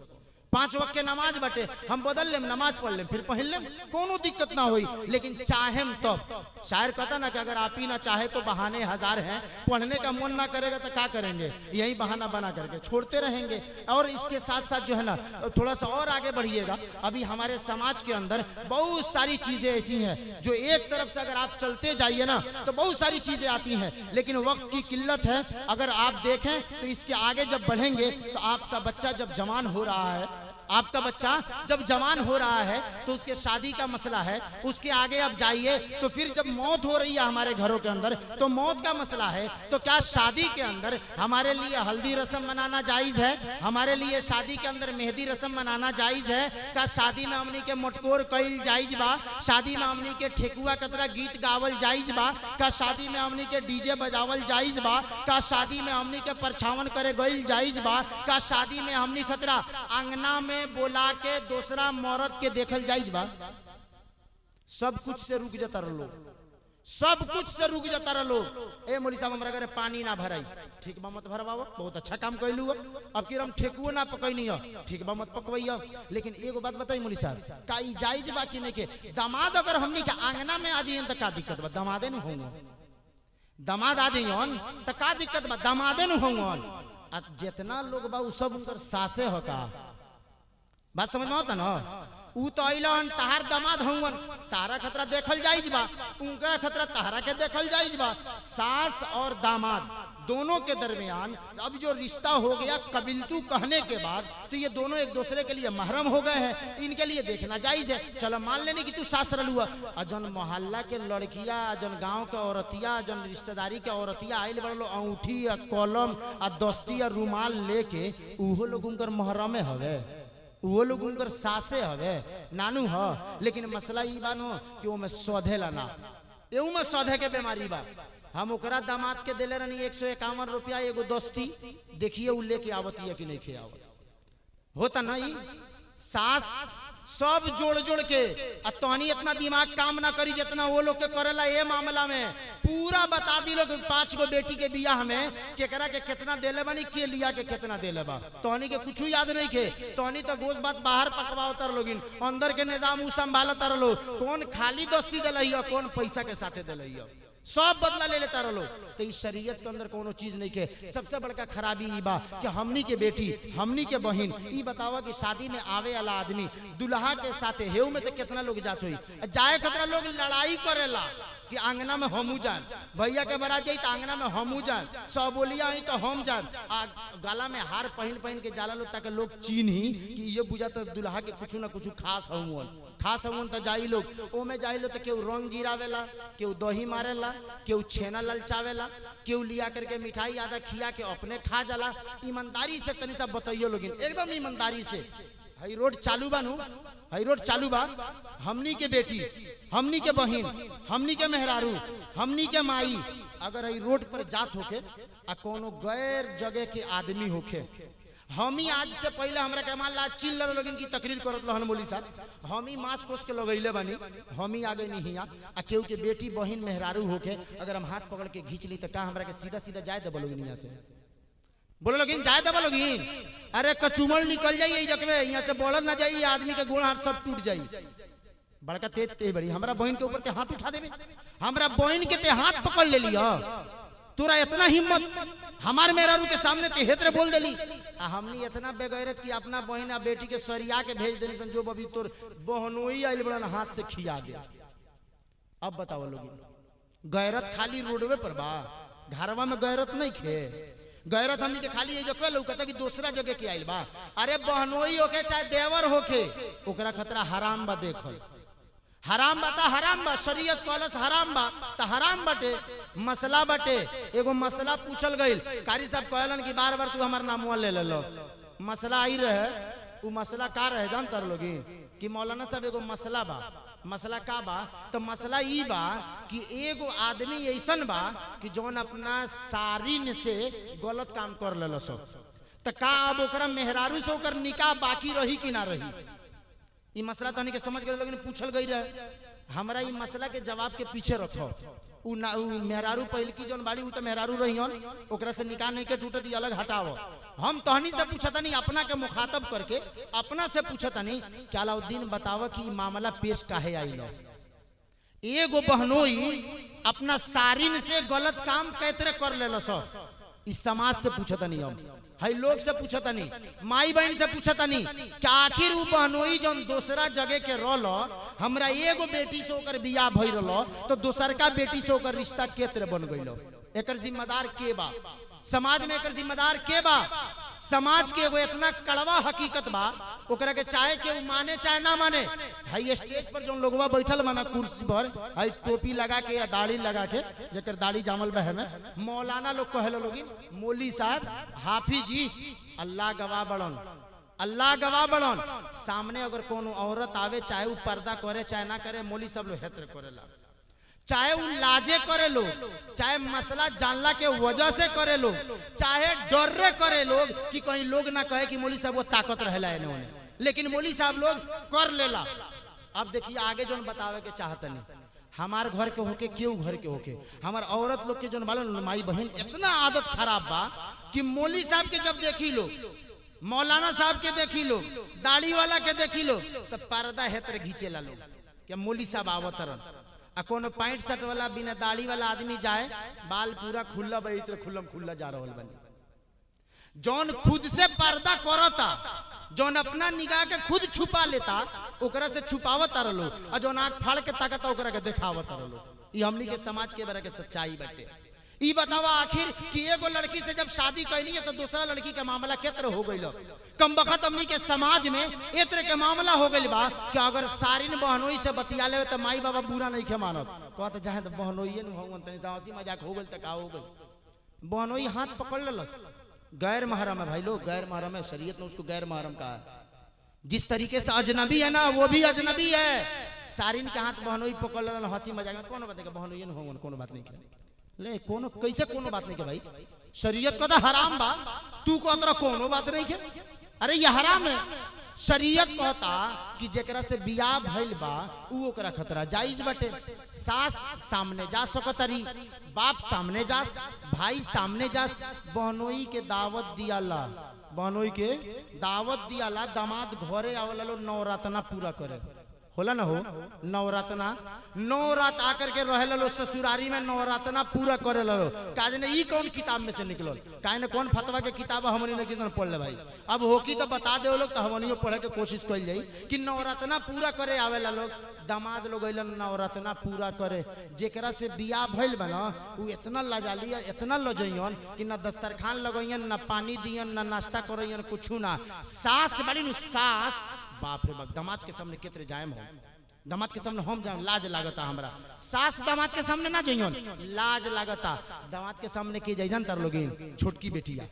5 वक्त के नमाज बटे हम बदल लेम नमाज पढ़ लेम फिर पहन लेम कोनो दिक्कत ना होई। लेकिन चाहेम तब शायर कहता ना कि अगर आप ही ना चाहे तो बहाने हजार हैं पढ़ने का मन ना करेगा तो क्या करेंगे यही बहाना बना करके छोड़ते रहेंगे। और इसके साथ साथ जो है ना थोड़ा सा और आगे बढ़िएगा अभी हमारे समाज के अंदर बहुत सारी चीजें ऐसी हैं जो एक तरफ से अगर आप चलते जाइए ना तो बहुत सारी चीजें आती हैं लेकिन वक्त की किल्लत है। अगर आप देखें तो इसके आगे जब बढ़ेंगे तो आपका बच्चा जब जवान हो रहा है आपका बच्चा जब जवान हो रहा है तो उसके शादी का मसला है, उसके आगे अब जाइए तो फिर जब मौत हो रही है हमारे घरों के अंदर तो मौत का मसला है। तो क्या शादी के अंदर हमारे लिए हल्दी रस्म मनाना जायज है? हमारे लिए शादी के अंदर मेहंदी रस्म मनाना जायज है? क्या शादी में हमनी के मटकोर कईल जायज बा? शादी में हमनी के ठेकुआ कतरा गीत गावल जायज बा? क्या शादी में हमनी के डीजे बजावल जायज बा? क्या शादी में हमनी के परछावन करे गईल जायज बा? क्या शादी में हमनी खतरा अंगना में बोला के दूसरा मौरत के देखल जायज बा? सब कुछ से रुक जाता रहो, सब कुछ से रुक जाता रहो। ए मौली साहब हमरा घरे पानी ना भराई, ठीक बा मत भरवाओ, बहुत अच्छा काम कैलू। अब कि हम ठेकुओ ना पकैनी है, ठीक बा मत पकवैया। लेकिन एगो बात बताई मौली साहब, का ई जायज बा कि नहीं के दामाद अगर हमनी के आंगना में आ जाइए तो का दिक्कत बा? दामादे न होंगे, दामाद आ जाइए तो का दिक्कत बा? दामादे न होंगे। जितना लोग बा उ सब उनकर सासे हो का बात समझ में होता ना? उ तो अइलन तहार दामाद हवन, तारा खतरा देखल जायज बा, उनका खतरा तारा के देखल जायज बा। सास और दामाद दोनों के दरमियान अब जो रिश्ता हो गया कबिलतू कहने के बाद, तो ये दोनों एक दूसरे के लिए महरम हो गए हैं, इनके लिए देखना जायज है। चलो मान लेने कि तू सास रलुआ, जन मोहल्ला के लड़किया, जन गांव के औरतिया, जन रिश्तेदारी के औरतिया आइल बड़ो अंगूठी या कलम आ दस्ती या रुमाल लेके, उहो लोग उनकर महरमे हवे, वो लोग उनकर सासे हवे, नानू ह। लेकिन मसला ई बानो कि वो में सौधे लाना, एऊ में सौधे के बीमारी बा। हम ओकरा दामाद के दिले रहनी 151 रुपया एगो दस्ती, देखिए उ लेके आवती है कि नहीं खे आवत, होता नहीं। सास सब जोड़ जोड़ के तोहनी इतना दिमाग काम ना करी जितना वो लोग के करेला। ये मामला में पूरा बता दी लोग 5 गो बेटी के बियाह में केकरा के कितना देले बानी, के लिया के कितना देले बा, तोहनी के कुछ याद नहीं खे। तोहनी तो गोश बात बाहर पकवाओ तर लोगिन, अंदर के निजाम उ संभाल तर लो, कौन खाली दोस्ती दिलहियो, कौन पैसा के साथे दिलहियो, सब बदला ले लेता रहो। तो इस शरीयत के अंदर कोनो चीज नहीं के। सबसे बड़का खराबी ई बा कि हमनी के बेटी, हमनी के बहन, ई बतावा कि शादी में आवे वाला आदमी दुल्हा के साथे हेउ में से कितना लोग जात होई, जाए खतरा लोग लड़ाई करेला कि आंगना में हमू जाए, भैया के बरा जाई तो आंगना में हमू जाए, सौ बोलिया आई तो हम जाए। गला में हार पहन पहन के जाला लो ताकि लोग चिन्ही कि ये बुझा तो दुल्हा के कुछ ना कुछ खास हवन, खास हवन तो जाई लोग। ओ में जाई लो तो केहू रंग गिरावेला, केहू दही मारेला, केहू छेना ललचावेला, केहू लिया करके मिठाई आधा खिया के अपने खा जाला। ईमानदारी से तनी सा बताइयो लोगिन, एकदम ईमानदारी से। हई रोड चालू बा नु, हई रोड चालू बा, हमनी के बेटी, हमनी के बहन, हमनी के मेहरारू, हमनी के माई अगर हई रोड पर जात होके आ कोनो गैर जगह के आदमी होके, हम ही आज से पहले हमरा के मान ला चिल लोगिन की तकरीर करत लहन मौली साहब, हम ही मांस कोस के लगैले बानी, हम ही आगे नहीं हिया। आ केहू के बेटी बहन मेहरारू होके अगर हम हाथ पकड़ के खींच ली तो का हमरा के सीधा सीधा जाए देबो लोगिन यहाँ से? बोलो लोगिन जाए देबो लोगिन? अरे कचुमल निकल जाइए जकवे, यहाँ से बोलल ना जाइए, आदमी के गोड़ हाथ सब टूट जाई। बड़का तेज तेज बड़ी हमरा बहन के ऊपर ते हाथ उठा देबे, हमरा बहन के ते हाथ पकड़ ले लिया, तोरा इतना हिम्मत हमार मेहरारू के सामने ते हेतरे बोल देली। हमनी इतना बेगैरत कि अपना बहन आ बेटी के सरिया के भेज देनी सन, जो अभी तोर बहनोई आइल बड़न हाथ से खिया दे। अब बताओ लोग, गैरत खाली रोडवे पर बा, घरवा में गैरत नहीं खे। गैरत हमनी के खाली ये जो कह लौकता कि दूसरा जगह के आइल बा। अरे बहनोई होके चाहे देवर होके, ओकरा खतरा हराम बा। देखल हराम बा ता हराम बा, शरीयत कॉलस हराम बा ता हराम बाटे। मसला बाटे, एगो मसला पूछल गइल, कारी साहब कहलन कि बार बार तू हमार नामवा ले ले लो। मसला आई रहे, उ मसला का रहे जानता लोगिन कि मौलाना साहब एगो मसला बा। मसला का बा? तो मसला ई बा कि एगो आदमी ऐसन बा कि जौन अपना सारिन से गलत काम कर लेलो सो, तो का अब ओकरा मेहरारू से ओकर निकाह बाकी रही कि ना रही? ई मसला तनी के समझ गए, लेकिन पूछल गई रहे। हमरा ई मसला के जवाब के पीछे रखो। उ मेहरारू पहल की जौन बाड़ी उ तो मेहरारू रहियन, ओकरा से निकाह नहीं के टूटत, ई अलग हटाओ। हम तहनी से पूछतनी, अपना के मुखातब करके अपना से पूछतनी कि अलाउद्दीन बतावा कि मामला पेश काहे आइलो? एगो बहनोई अपना सारिन से गलत काम कैतरे कर लेलो सो, इस समाज से पूछतनी, हम हई लोग से पूछतनी, माई बहन से पूछतनी कि आखिर उ बहनोई जौन दूसरा जगह के रोलो, हमरा एगो बेटी से ओकर बियाह भई रहलो, तो दूसर का बेटी से ओकर रिश्ता केतरे बन गइलो? एकर जिम्मेदार के बा? समाज में एकर जिम्मेदार के बा? समाज के एगो इतना कड़वा हकीकत बा, ओकरा के चाहे के माने चाहे ना माने। हाई स्टेज पर जो लोगवा बैठल बना कुर्सी पर, हाई टोपी लगा के या दाढ़ी लगा के, जेकर दाढ़ी जामल बहे में मौलाना लोग कहेला लोगिन, मौली साहब, हाफिज जी, अल्लाह गवाह बड़न, अल्लाह गवाह बड़न। सामने अगर कोनो औरत आवे, चाहे वो पर्दा करे चाहे ना करे, मौली सब लोग हेत्र करेला, चाहे वो लाजे करे लोग, चाहे मसला जानला के वजह से करे लोग, चाहे डर करे लोग कि कहीं लोग ना कहे कि मौली साहब वो ताकत रहेला है उन्हें, लेकिन मौली साहब लोग कर लेला। अब देखिए आगे जो बतावे के चाहते नहीं, हमार घर के होके क्यों घर के होके हमार औरत लोग के जो माई बहन इतना आदत खराब बा कि मौली साहब के जब देखी लोग, मौलाना साहब के देखी लोग, दाढ़ी वाला के देखी लोग, तो पर्दा हेतर घींचेला लोग कि मौली साहब आवतरन। आ कोनो पैंट शर्ट वाला बिना दाढ़ी वाला आदमी जाए, बाल पूरा खुला बहित्र खुल्लम खुल्ला जा रहल बनी। जौन खुद से पर्दा करता, जौन अपना निगाह के खुद छुपा लेता, ओकरा से छुपावत रहो, और जौन आंख फाड़ के ताकता ओकरा के दिखावत रहो। ये हमनी के समाज के बारे के सच्चाई बाटे। ई बतावा आखिर कि एगो लड़की से जब शादी कैनी है तो दूसरा लड़की का मामला केत्र हो गइल। कम बखत हमनी के समाज में एत्र के मामला हो गइल बा कि अगर सारिन बहनोई से बतिया ले तो माई बाबा बुरा नहीं के मानत, कहत चाहे तो बहनोइए न होवन, तनी सा हंसी मजाक हो गइल त का हो गइल। बहनोई हाथ पकड़ लेलस, गैर महरम है भाई लोग, गैर महरम है, शरीयत ने उसको गैर महरम कहा है। जिस तरीके से अजनबी है ना, वो भी अजनबी है। सारिन के हाथ बहनोई पकड़ लेलन, हंसी मजाक में कौन बात है, बहनोइए न होवन, कोनो बात नहीं के ले, कोनो कैसे कोनो बात नहीं के भाई, शरीयत को तो हराम बा, तू को अंदर कोनो बात नहीं के, अरे ये हराम है। शरीयत कहता कि जेकरा से बियाह भइल बा ऊ ओकरा खतरा जायज बटे। सास सामने जा सकतरी, बाप सामने जास, भाई सामने जास, बहनोई के दावत दियाला, बहनोई के दावत दियाला, दामाद घरे आवला लो नवरातना पूरा करे, होला ना हो नवरातना, नवरात आकर के रहे लो ससुरारी में, नवरातना पूरा करे लो। काज ने ई कौन किताब में से निकलल, काहे ने कौन फतवा के किताब हमनी ने कितन पढ़ ले भाई। अब होकी तो बता दे लोग, तो हमनियो पढ़े के कोशिश कइल जाई कि नवरातना पूरा करे आवेला लोग, दामाद लोग अइलन नवरातना पूरा करे। जेकरा से बियाह भइल बा ना, उ इतना लजाली, इतना लजइयन कि ना दस्तरखान लगइयन, ना पानी दियन, ना नाश्ता करइयन, कुछु ना। सास बड़ी नु सास, बाप रे बाप, दामाद के सामने केतरे जायम हो, दामाद के सामने हम जाम, लाज लागता हमरा। सास दामाद के सामने ना जइयन, लाज लागता। दामाद के सामने के जाइजन तर लोगिन, छोटकी बेटिया,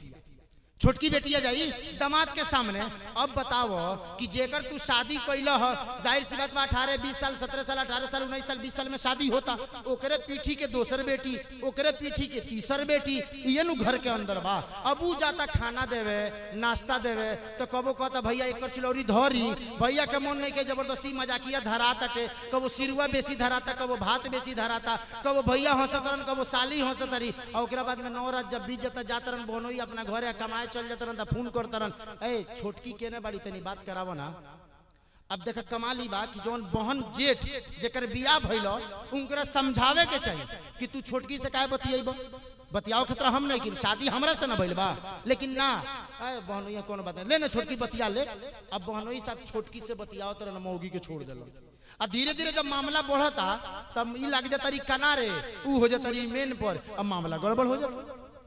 छोटकी बेटिया जाई दामाद के सामने। अब बताओ कि जेकर तू शादी कैला ह, जाहिर सी बात बा 18 20 साल 17 साल 18 साल 19 साल 20 साल में शादी होता, ओकरे पीठी के दोसर बेटी, ओकरे पीठी के तीसर बेटी, ये नु घर के अंदर बा। अब ऊ जाता खाना देवे, नाश्ता देवे, तो कबो कहता भैया एक चिलौरी धरी, भैया के मन नहीं के जबरदस्ती मजाकिया धरा तटे, कबो सिरुआ बेसी धराता, कबो भात बेसी धराता, कबो भैया हंसतरन, कबो साली हंसतरी। और ओकरा बाद में नवरात जब बीत जाता, जातरन बहनोई अपना घरे कमाए चल जातरन, त फोन करतरन, ए छोटकी केने बाड़ी तनी बात करावो ना। अब देख कमाली बा कि जौन बहन जेठ जेकर बियाह भइल उनकरा समझावे के चाहिए कि तू छोटकी से काहे बतियाइबो, बतियाओ खतरा हम नहीं कि शादी हमरा से ना भइल बा, लेकिन ना अरे बहनोई कोनो बात नहीं, ले ना छोटकी बतिया ले। अब बहनोई सब छोटकी से बतियाओ तरह मौगी के छोड़ देलो। आ धीरे धीरे जब मामला बढ़ता तब ई लग जाता किनारे, ऊ हो जाता मेन पर, अब मामला गड़बड़ हो जाता।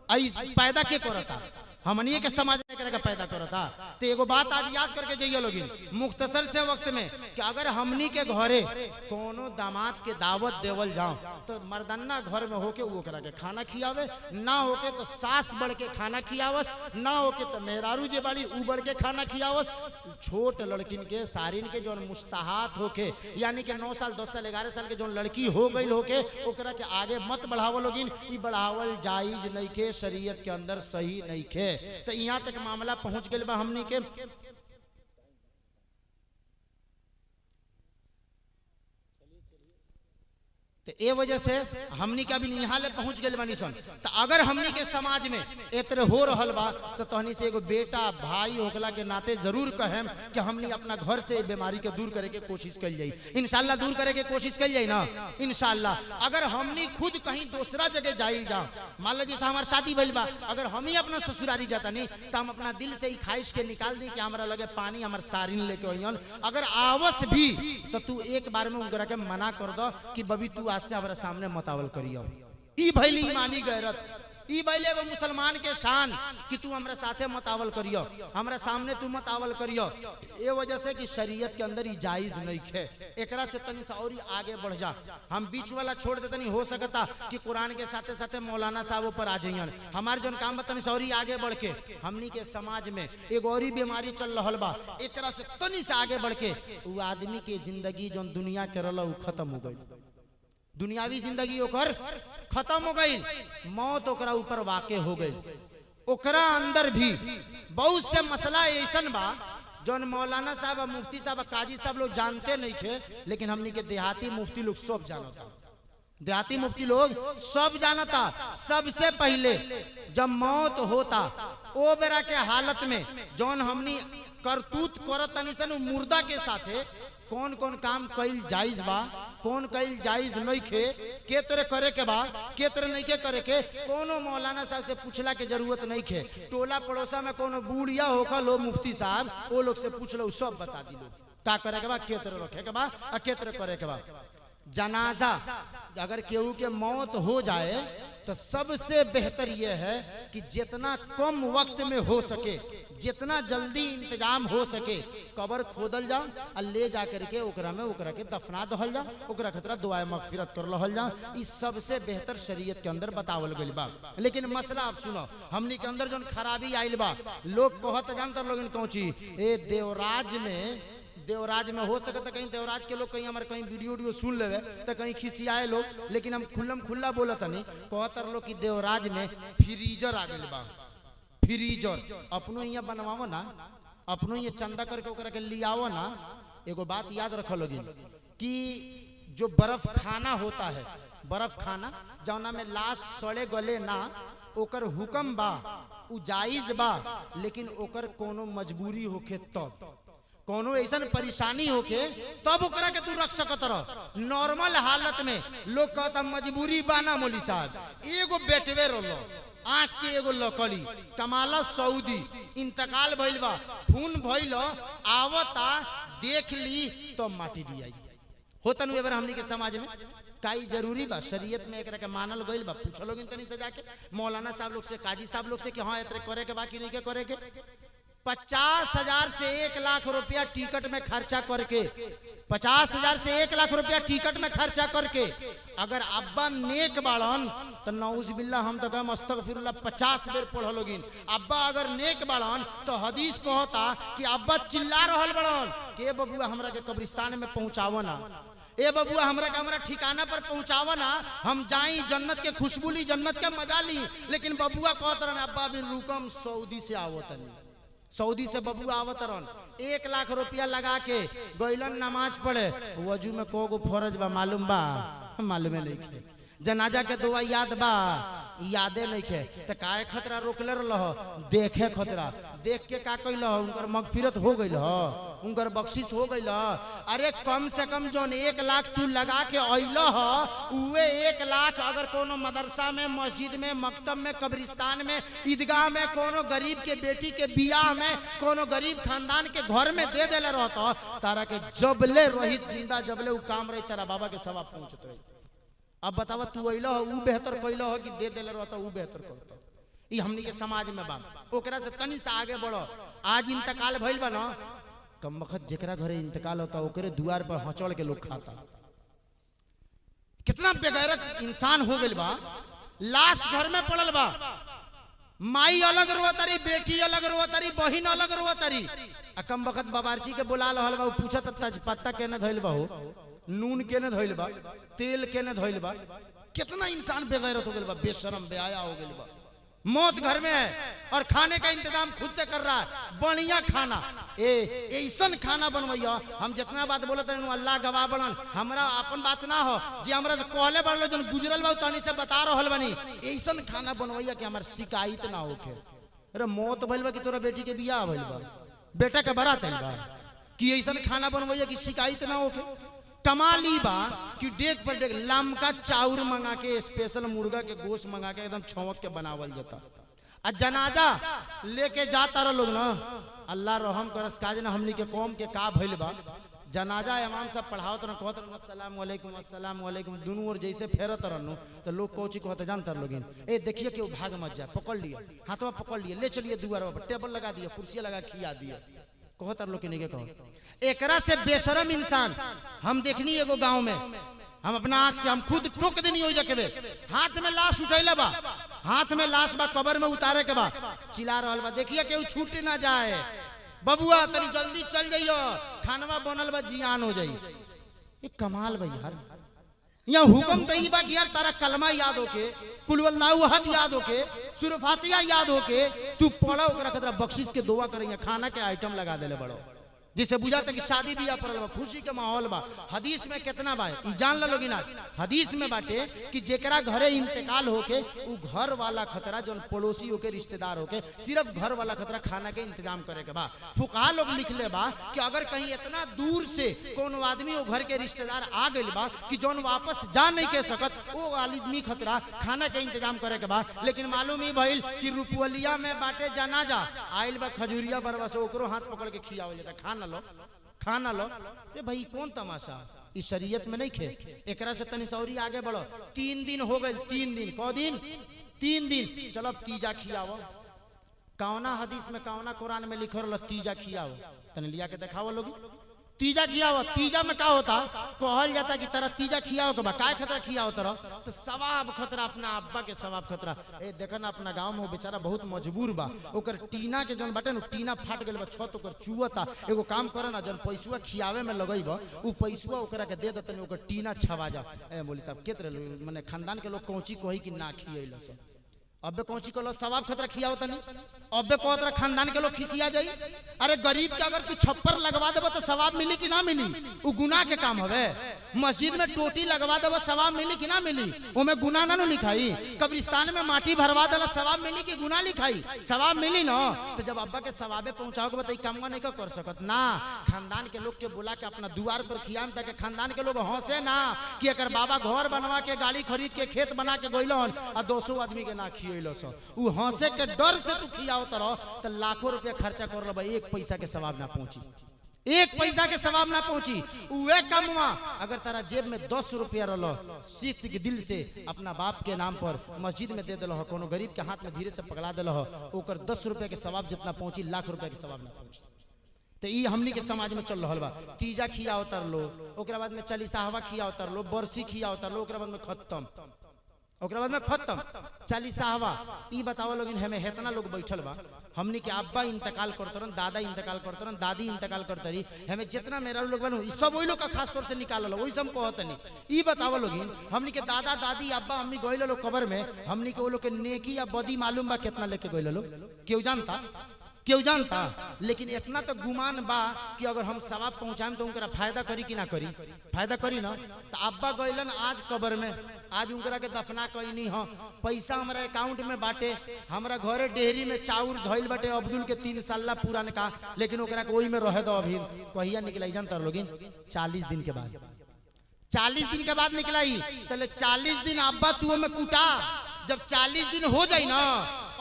आई पैदा के करता, हमनिए के समाज ने करके पैदा करता। तो एगो बात आज याद करके जाइए लोगिन मुख्तसर से वक्त में कि अगर हमनी के घरे कोनो दामाद के दावत देवल जाओ तो मर्दाना घर में होके वो करा के खाना खियावे, ना होके तो सास बढ़ के खाना खियावस, ना होके तो मेहरारू जे बाड़ी ऊ बढ़ के खाना खियावस। छोट लड़किन के सारिन के जो मुस्ताहात होके, यानी कि 9 साल 10 साल 11 साल के जो लड़की हो गई होके, ओकरा के आगे मत बढ़ावो लोगिन, ई बढ़ावल जायज नहीं के, शरीयत के अंदर सही नहीं के। तो यहाँ तक मामला पहुंच गए बा हमनी के। तो ए वजह से हमनी का भी यहाँ ले पहुंच गए बानी सन। तो अगर हमनी के समाज में एतर हो रहल बा तो तहनी से एगो बेटा भाई होकला के नाते जरूर कहें कि हमनी अपना घर से बीमारी के दूर करे के कोशिश कल जाई, इंशाल्लाह दूर करे के कोशिश कल जाई ना इंशाल्लाह। अगर हमनी खुद कहीं दूसरा जगह जाई जा, मान लो जैसे हमार शादी भइल बा, अगर हम ही अपना ससुरारी जाता नहीं तो हम अपना दिल से ही ख्वाहिश के निकाल दी कि हमारा लगे पानी हमार सारिन लेके अइयन। अगर आवस भी तो तू एक बार में उनकरा के मना कर दो कि बबी तू आज से हमारे सामने मतावल करियो। ई भइली ईमानी गैरत। ई बैले एगो मुसलमान के शान कि तू हमरा साथे मत आवल करियो, हमरा सामने तू मत आवल करियो। ये वजह से कि शरीयत के अंदर ई जायज नहीं है। एकरा से तनी सा और आगे बढ़ जा। हम बीच वाला छोड़ देते नहीं हो सकता कि कुरान के साथे साथे मौलाना साहब ऊपर आ जाइए। हमारे जो काम तनी सा और आगे बढ़ के हमनी के समाज में एक और बीमारी चल रहा बा, एकरा से तनी से आगे बढ़ के वो आदमी के जिंदगी जो दुनिया के रहा खत्म हो गई, दुनियावी जिंदगी ओकर खत्म हो गई, मौत ओकरा ऊपर वाक़े हो गई। ओकरा अंदर भी बहुत से मसला ऐसन बा जौन मौलाना साहब, मुफ्ती साहब, काजी साहब लोग जानते नहीं थे, लेकिन हमनी के देहाती मुफ्ती लोग सब जानता। देहाती मुफ्ती लोग सब जानता। सबसे पहले जब मौत होता ओ बेरा के हालत में जौन हमनी करतूत करत तनी सन मुर्दा के साथे कौन कौन काम कईल जायज बा, कौन कईल जायज नहीं खे, के तरह करे के बा, के तरह नहीं के करे के, कोनो मौलाना साहब से पूछला के जरूरत नहीं खे। टोला पड़ोसा में कोनो बूढ़िया होकर लो मुफ्ती साहब, वो लोग से पूछ लो, सब बता दी लो का करे के बा, के तरह रखे के बा, के तरह करे के बा। जनाजा अगर केहू के मौत हो जाए तो सबसे बेहतर यह है कि जितना कम वक्त में हो सके, जितना जल्दी इंतजाम हो सके, कब्र खोदल जाओ और ले जा करके ओकरा में ओकरा के दफना दहल जाओ, ओकरा खतरा दुआए मगफिरत कर लहल जाओ। इस सबसे बेहतर शरीयत के अंदर बतावल गइल बा। लेकिन मसला आप सुनो, हमनी के अंदर जोन खराबी आइल बा, लोग कहत जानता लोग कौची ए देवराज में हो सकता कहीं देवराज के लोग कहीं हमारे कहीं वीडियो सुन लेवे तो कहीं खिसियाए लोग, लेकिन हम खुल्लम खुल्ला बोलत नहीं। कहतर लोग कि देवराज में फ्रीजर आ गइल बा। फ्रीजर अपनो यहाँ बनवाओ ना, अपनो ये चंदा करके ओकरा के लियाओ ना। एगो बात याद रखो लोगिन कि जो बर्फ खाना होता है, बर्फ खाना जौना में लाश सड़े गले ना, ओकर हुक्म बा, उ जायज बा, लेकिन ओकर कोनो मजबूरी होके तब, कोनो ऐसा परेशानी होके तब ओकरा के तू रख सकत रह। नॉर्मल हालत में लोग कहता मजबूरी बाना मौली साहब, एगो बेटवे रोलो आँख के एगो लकड़ी कमाला सऊदी इंतकाल भइल बा, खून भइल आवता देख ली तो माटी दिया होता नु। एबर हमनी के समाज में काई जरूरी बा, शरीयत में एकरा के मानल गइल बा। पूछो लोग तनी से जाके मौलाना साहब लोग से, काजी साहब लोग से कि हाँ एतरे करे के बा कि नहीं के करे के। 50,000 से 1 लाख रुपया टिकट में खर्चा करके, 50,000 से 1 लाख रुपया टिकट में खर्चा करके अगर अब्बा नेक बाड़न तो नौजुबिल्ला हम तो कहम अस्तगफिरुल्लाह 50 बेर पढ़लोगिन। अब्बा अगर नेक बाड़न तो हदीस कहता कि अब्बा चिल्ला रहल बाड़न के बबुआ हमरा के कब्रिस्तान में पहुंचावो ना, ए बबुआ हमरा के हमरा ठिकाना पर पहुंचावो ना, हम जाई जन्नत के खुशबू ली, जन्नत के मजा ली। लेकिन बबुआ कहत रहन अब्बा बिन रुकम सऊदी से आवतनी, सऊदी से बबुआ आवत रहन। 1 लाख रुपया लगा के गइलन नमाज पढ़े, वजू में कोगो फर्ज बा मालूम बा, मालूमे नहीं खे। जनाजा के दुआ याद बा, यादे नहीं खे। तो काहे खतरा रोकले रह, देखे खतरा, देख के का कइल उनकर मगफिरत हो गइल, उनकर बख्शिश हो गइल। अरे कम से कम जोन 1 लाख तू लगा के अइल उहे 1 लाख अगर कोनो मदरसा में, मस्जिद में, मकतब में, कब्रिस्तान में, ईदगाह में, कोनो गरीब के बेटी के बियाह में, कोनो गरीब खानदान के घर में दे देले रहता, तारा के जबले रहित जिंदा जबले उ काम रही तारा बाबा के सवाब पहुंचत रही। अब बतावा तू अइल उ बेहतर कइल कि दे देले रहता उ बेहतर करता। ई हमनी के समाज में बा। ओकरा से तनी से आगे बढ़ो। आज इंतकाल भइल बा ना, कम वक्त जेकरा घरे इंतकाल होता ओकरे द्वार पर हचड़ के लोग खाता। कितना बेगैरत इंसान हो गइल बा। लाश घर में पड़ल बा, माई अलग रोतारी, बेटी अलग रोतारी, बहिन अलग रोतारी। कम वक्त बाबारची के बुला रहल बा, पूछत तेजपत्ता केने धइल बा, हो नून केने धइल बा, तेल केने धइल बा। कितना इंसान बेगैरत हो गइल बा, बेशरम बेहया हो गइल बा। मौत घर में है और खाने का इंतजाम खुद से कर रहा है। बढ़िया खाना, ऐसन खाना बनवैया। हम जितना बात बोलते हैं अल्लाह गवाह बनन, हमरा अपन बात ना हो जी, हमरा से कहले बड़लो जन गुजरल बा तनी से बता रहल बनी। ऐसन खाना बनवैया कि हमार शिकायत ना होके। अरे मौत भइल बा कि तोरा बेटी के बियाह भइल बा, बेटा के बारात आइल बा, कि ऐसन खाना बनवैया कि शिकायत ना होके। कमाली बा कि डेग पर डेग लमका चाउर मंगा के, स्पेशल मुर्गा के गोश्त मंगा के एकदम छौंक के बनावल जाता। आ जनाजा लेके जाता रह लोग ना, अल्लाह रहम करस काज ना हमनी के कौम के का भइल बा। जनाजा इमाम साहब पढ़ाओ तो कहत रहन अस्सलाम वालेकुम अस्सलाम वालेकुम दोनों ओर जैसे फेरत रहनु तो लोग कोची कहते जानते लोगिन ए देखिए कि वो भाग मत जाए पकड़ लिया हाथवा पकड़ लिए ले चलिए दुआर पर टेबल लगा दिया कुर्सी लगा खिया दिया कहत लोग के नहीं के कहो एकरा से बेशरम इंसान हम देखनी एगो गांव में हम अपना आंख से हम खुद टोक देनी हो जके हाथ में लाश उठैले बा हाथ में लाश बा कब्र में उतारे के बा चिल्ला रहल बा देखिए केहू छूट ना जाए बबुआ तनी जल्दी चल जाइयो खानवा बनल बा जियान हो जाई ये कमाल बा यार यहाँ हुक्म तई बा कि यार तारा कलमा याद होके कुल वल्लाहु अहद याद होके सूरह फातिहा याद होके तू पढ़ा ओकरा खतरा बख्शिश के दुआ करेंगे खाना के आइटम लगा देले बड़ो जिसे बुझाता कि शादी बियाह पड़ल बा खुशी के माहौल बा हदीस में कितना बा ई जान ला लोगी ना हदीस में बाटे कि जेकरा घरे इंतकाल होके उ घर वाला खतरा जोन पड़ोसी होके रिश्तेदार होके सिर्फ घर वाला खतरा खाना के इंतजाम करे के बा फुकाहा लोग लिखले बा कि अगर कहीं इतना दूर से कोनो आदमी वो घर के रिश्तेदार आ गइल बा कि जोन वापस जा नहीं के सकत वो आदमी खतरा खाना के इंतजाम करे के बा लेकिन मालूम ही भइल कि रुपवलिया में बाटे जनाजा आइल बा खजूरिया बरवा से ओकरो हाथ पकड़ के खियावल जाता खाना लो रे भाई कौन तमाशा इस शरीयत में नहीं खे एकरा से तनी सौरी आगे बढ़ो 3 दिन हो गए 3 दिन कौ दिन 3 दिन चलो अब तीजा खियावो कौना हदीस में कौना कुरान में लिखल तीजा खियावो तनी लिया के दिखाओ लोग तीजा खियाओ तीजा में का होता कहल जाता कि तरह तीजा खियाओ के बा काय खतरा खियाओ तरह तो सवाब खतरा अपना अब्बा के सवाब खतरा ए देखा ना अपना गांव में वो बेचारा बहुत मजबूर बा ओकर टीना के जन बाटे न टीना फाट गेल बा छत ओकर चुवता एगो काम करे ना जन पैसुआ खियावे में लगइब उ पैसुआ ओकरा के दे दतनी ओकर टीना छवा जा ए मौलवी साहब केतरे माने खानदान के लोग कोची कही कि ना खियैलो से अबे कौची कलो सवाब खतरा खियाओ तनी अबे को तरह खानदान के लोग खिसिया जाई अरे गरीब के अगर तू छप्पर लगवा देबो तो सवाब मिली कि ना मिली उ गुनाह के काम हवे मस्जिद में टोटी लगवा देबो सवाब मिली कि ना मिली ओमे गुनाह ना लिखाई कब्रिस्तान में माटी भरवा देला सवाब मिली कि गुनाह लिखाई सवाब मिली ना तो जब अब्बा के सवाबे पहुंचाओगे बताई कामवा नहीं कर सकत ना खानदान के लोग के बुला के अपना द्वार पर खियाम ताकि खानदान के लोग हंसे ना कि अगर बाबा घर बनवा के गाड़ी खरीद के खेत बना के गइलन आ 200 आदमी के ना खियैलो सो उ हंसे के डर से तू खियाओ तो लाखों रुपया खर्चा कर लो एक पैसा के सवाब ना पहुंची एक पैसा के सवाब ना पहुंची वे कमवा अगर तारा जेब में 10 रुपया रलो शिस्त के दिल से अपना बाप के नाम पर मस्जिद में दे दिलो कोनो गरीब के हाथ में धीरे से पकड़ा दिलो ओकर 10 रुपया के सवाब जितना पहुंची लाख रुपया के सवाब ना पहुंची तो ये हमनी के समाज में चल रहा बा तीजा खिया उतर लो ओकरा बाद में चालीसाहवा खिया उतर लो बरसी खिया उतर लो ओकरा बाद में खत्म ओकरा बाद में खत्म चालीसाहवा ई बताओ लोग हमें हेतना लोग बैठल बा हमनी के अब्बा इंतकाल करते रहन दादा इंतकाल करते रहन दादी इंतकाल करते रही हमें जितना मेरा लोग बनू सब वही लोग का खास तौर से निकाल वही सब कहत नहीं ई बताओ लोग हमनी के दादा दादी अब्बा अम्मी गइल लोग कब्र में हमनी के वो लोग के नेकी या बदी मालूम बा कितना लेके गइल लोग क्यों जानता लेकिन इतना तो गुमान बा कि अगर हम सवाब पहुंचाएं तो उनका फायदा करी कि ना करी फायदा करी ना तो अब्बा गइलन आज कब्र में आज उनकरा के दफना कईनी हो पैसा हमारा अकाउंट में बाटे हमारा घरे डेहरी में चाउर धइल बाटे अब्दुल के 3 साल पुरान का लेकिन ओकरा के ओही में रहे दो अभी कहिया निकलाई जानता लोगिन 40 दिन के बाद 40 दिन के बाद निकलाई तले 40 दिन अब्बा तू में कुटा जब 40 दिन हो जाई ना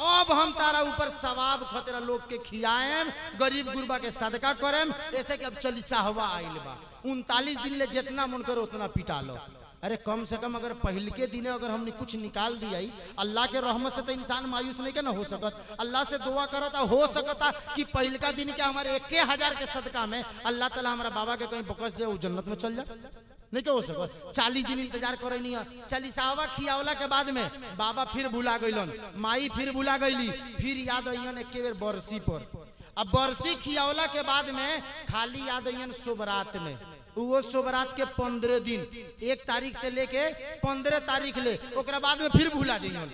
अब हम तारा ऊपर सवाब खतरा लोग के खियाएम गरीब गुरबा के सदका करेम ऐसे कि अब चालीसाहवा आइल बा 39 दिन ले जितना मन करो उतना पिटा लो अरे कम से कम अगर पहल के दिन अगर हमने कुछ निकाल दिया अल्लाह के रहमत से तो इंसान मायूस नहीं के ना हो सकत अल्लाह से दुआ करता हो सकता कि पहल का दिन के हमारे 1000 के सदका में अल्लाह ताला हमारा बाबा के कहीं बकस दे वो जन्नत में चल जा नहीं क्या हो सको 40 दिन इंतजार करे नहीं है चालीसावा खियावला के बाद में बाबा फिर भुला गइलन माई फिर भुला गइली फिर याद अइयन एक बेर बरसी पर अब बरसी खियावला के बाद में खाली याद अइयन शुभरात में वो शुभरात के 15 दिन 1 तारीख से लेके 15 तारीख ले ओकरा बाद में फिर भुला जाइयन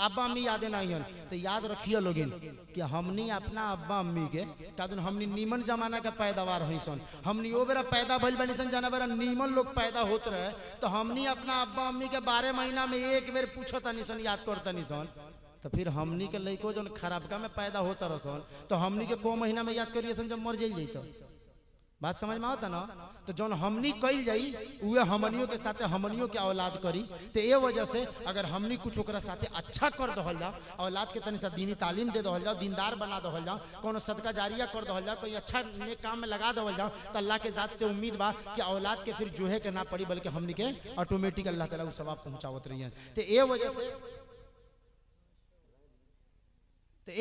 अब्बा अम्मी यादें नहीं तो याद रखिए लोगिन कि हमनी अपना अब्बा अम्मी के कादन हमनी नीमन जमाना के पैदावार है सन हमनी ओ बेरा पैदा भइल बनी सन जाना बेरा नीमन लोग पैदा होत रहे तो हमनी अपना अब्बा अम्मी के 12 महीना में एक बेर पूछत नहीं सन याद करता नहीं सन तो फिर हमनी के लइको जन खराबका में पैदा होता रसन तो हमनी के को महीना में याद करिए सन जब मर जाइल जइतो बात समझ में आता ना। तो जौन हमनी कइल जाई उहे हमनियों के साथे हमनियों के औलाद करी। तो ये वजह से अगर हमनी कुछ ओकरा साथे अच्छा कर दहल जाओ, औलाद के तनी सा दीनी तालीम दे दहल जाओ, दीनदार बना दहल जाओ, कोनो सदका जारिया कर दहल जाओ, कोई अच्छा नेक काम में लगा दहल जाओ, तो अल्लाह के ज़ात से उम्मीद बा कि औलाद के फिर जोहे के ना पड़ी, बल्कि हमनी के ऑटोमेटिक अल्लाह ताला उ सवाब पहुंचावत रही है। तो ये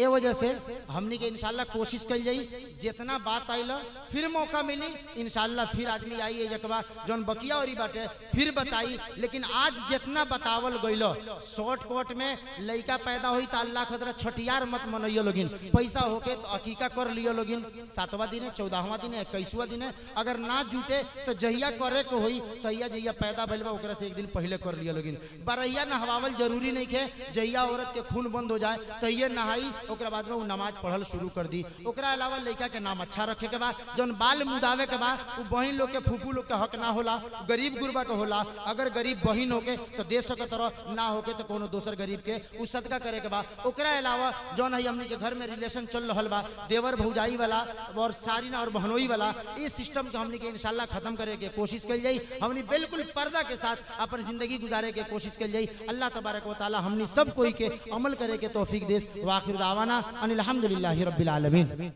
वजह से हमनी के इंशाल्लाह कोशिश कल जाई, जितना बात आइल फिर मौका मिली इंशाल्लाह फिर आदमी आई एकबा जौन बकिया औरी बाटे फिर बताई। लेकिन आज जितना बतावल गइल शॉर्टकट में लइका पैदा हुई तो अल्लाह खतरा छठियार मत मनइयो लोगिन, पैसा होके तो अकीका कर लियो लोगिन 7वां दिन 14वां दिन 21वां दिन। अगर ना जुटे तो जहिया करे को होई तहिया जहिया पैदा भइल बा ओकरा से एक दिन पहले कर लियो लोगिन। बरैया नहवावल जरूरी नहीं है, जहिया औरत के खून बंद हो जाए तहिया नहाई, ओकरा बाद में वो नमाज पढ़ल शुरू कर दी। ओकरा अलावा लड़का के नाम अच्छा रखे के बाद जौन बाल मुड़ावे के बाद वो बहन लोग के फूफू लोग के हक ना होला, गरीब गुरबा के होला। अगर गरीब बहन होके तो दे सके तरह, ना होके तो कोनो दोसर गरीब के उ सदका करे के बाद। ओकरा अलावा जौन है हमनी के घर में रिलेशन चल रहा बा देवर भौजाई वाला और सारिना और बहनोई वाला, इस सिस्टम के हमनी के इंशाल्लाह खत्म करे के कोशिश कल जाई। हमनी बिल्कुल पर्दा के साथ अपन जिंदगी गुजारे के कोशिश कल जाई। अल्लाह तबारक व तआला हमनी सब कोई के अमल करे के तौफीक देस। वाखिर दावाना अनिल हम्दुलिल्लाहि रब्बिल आलमीन।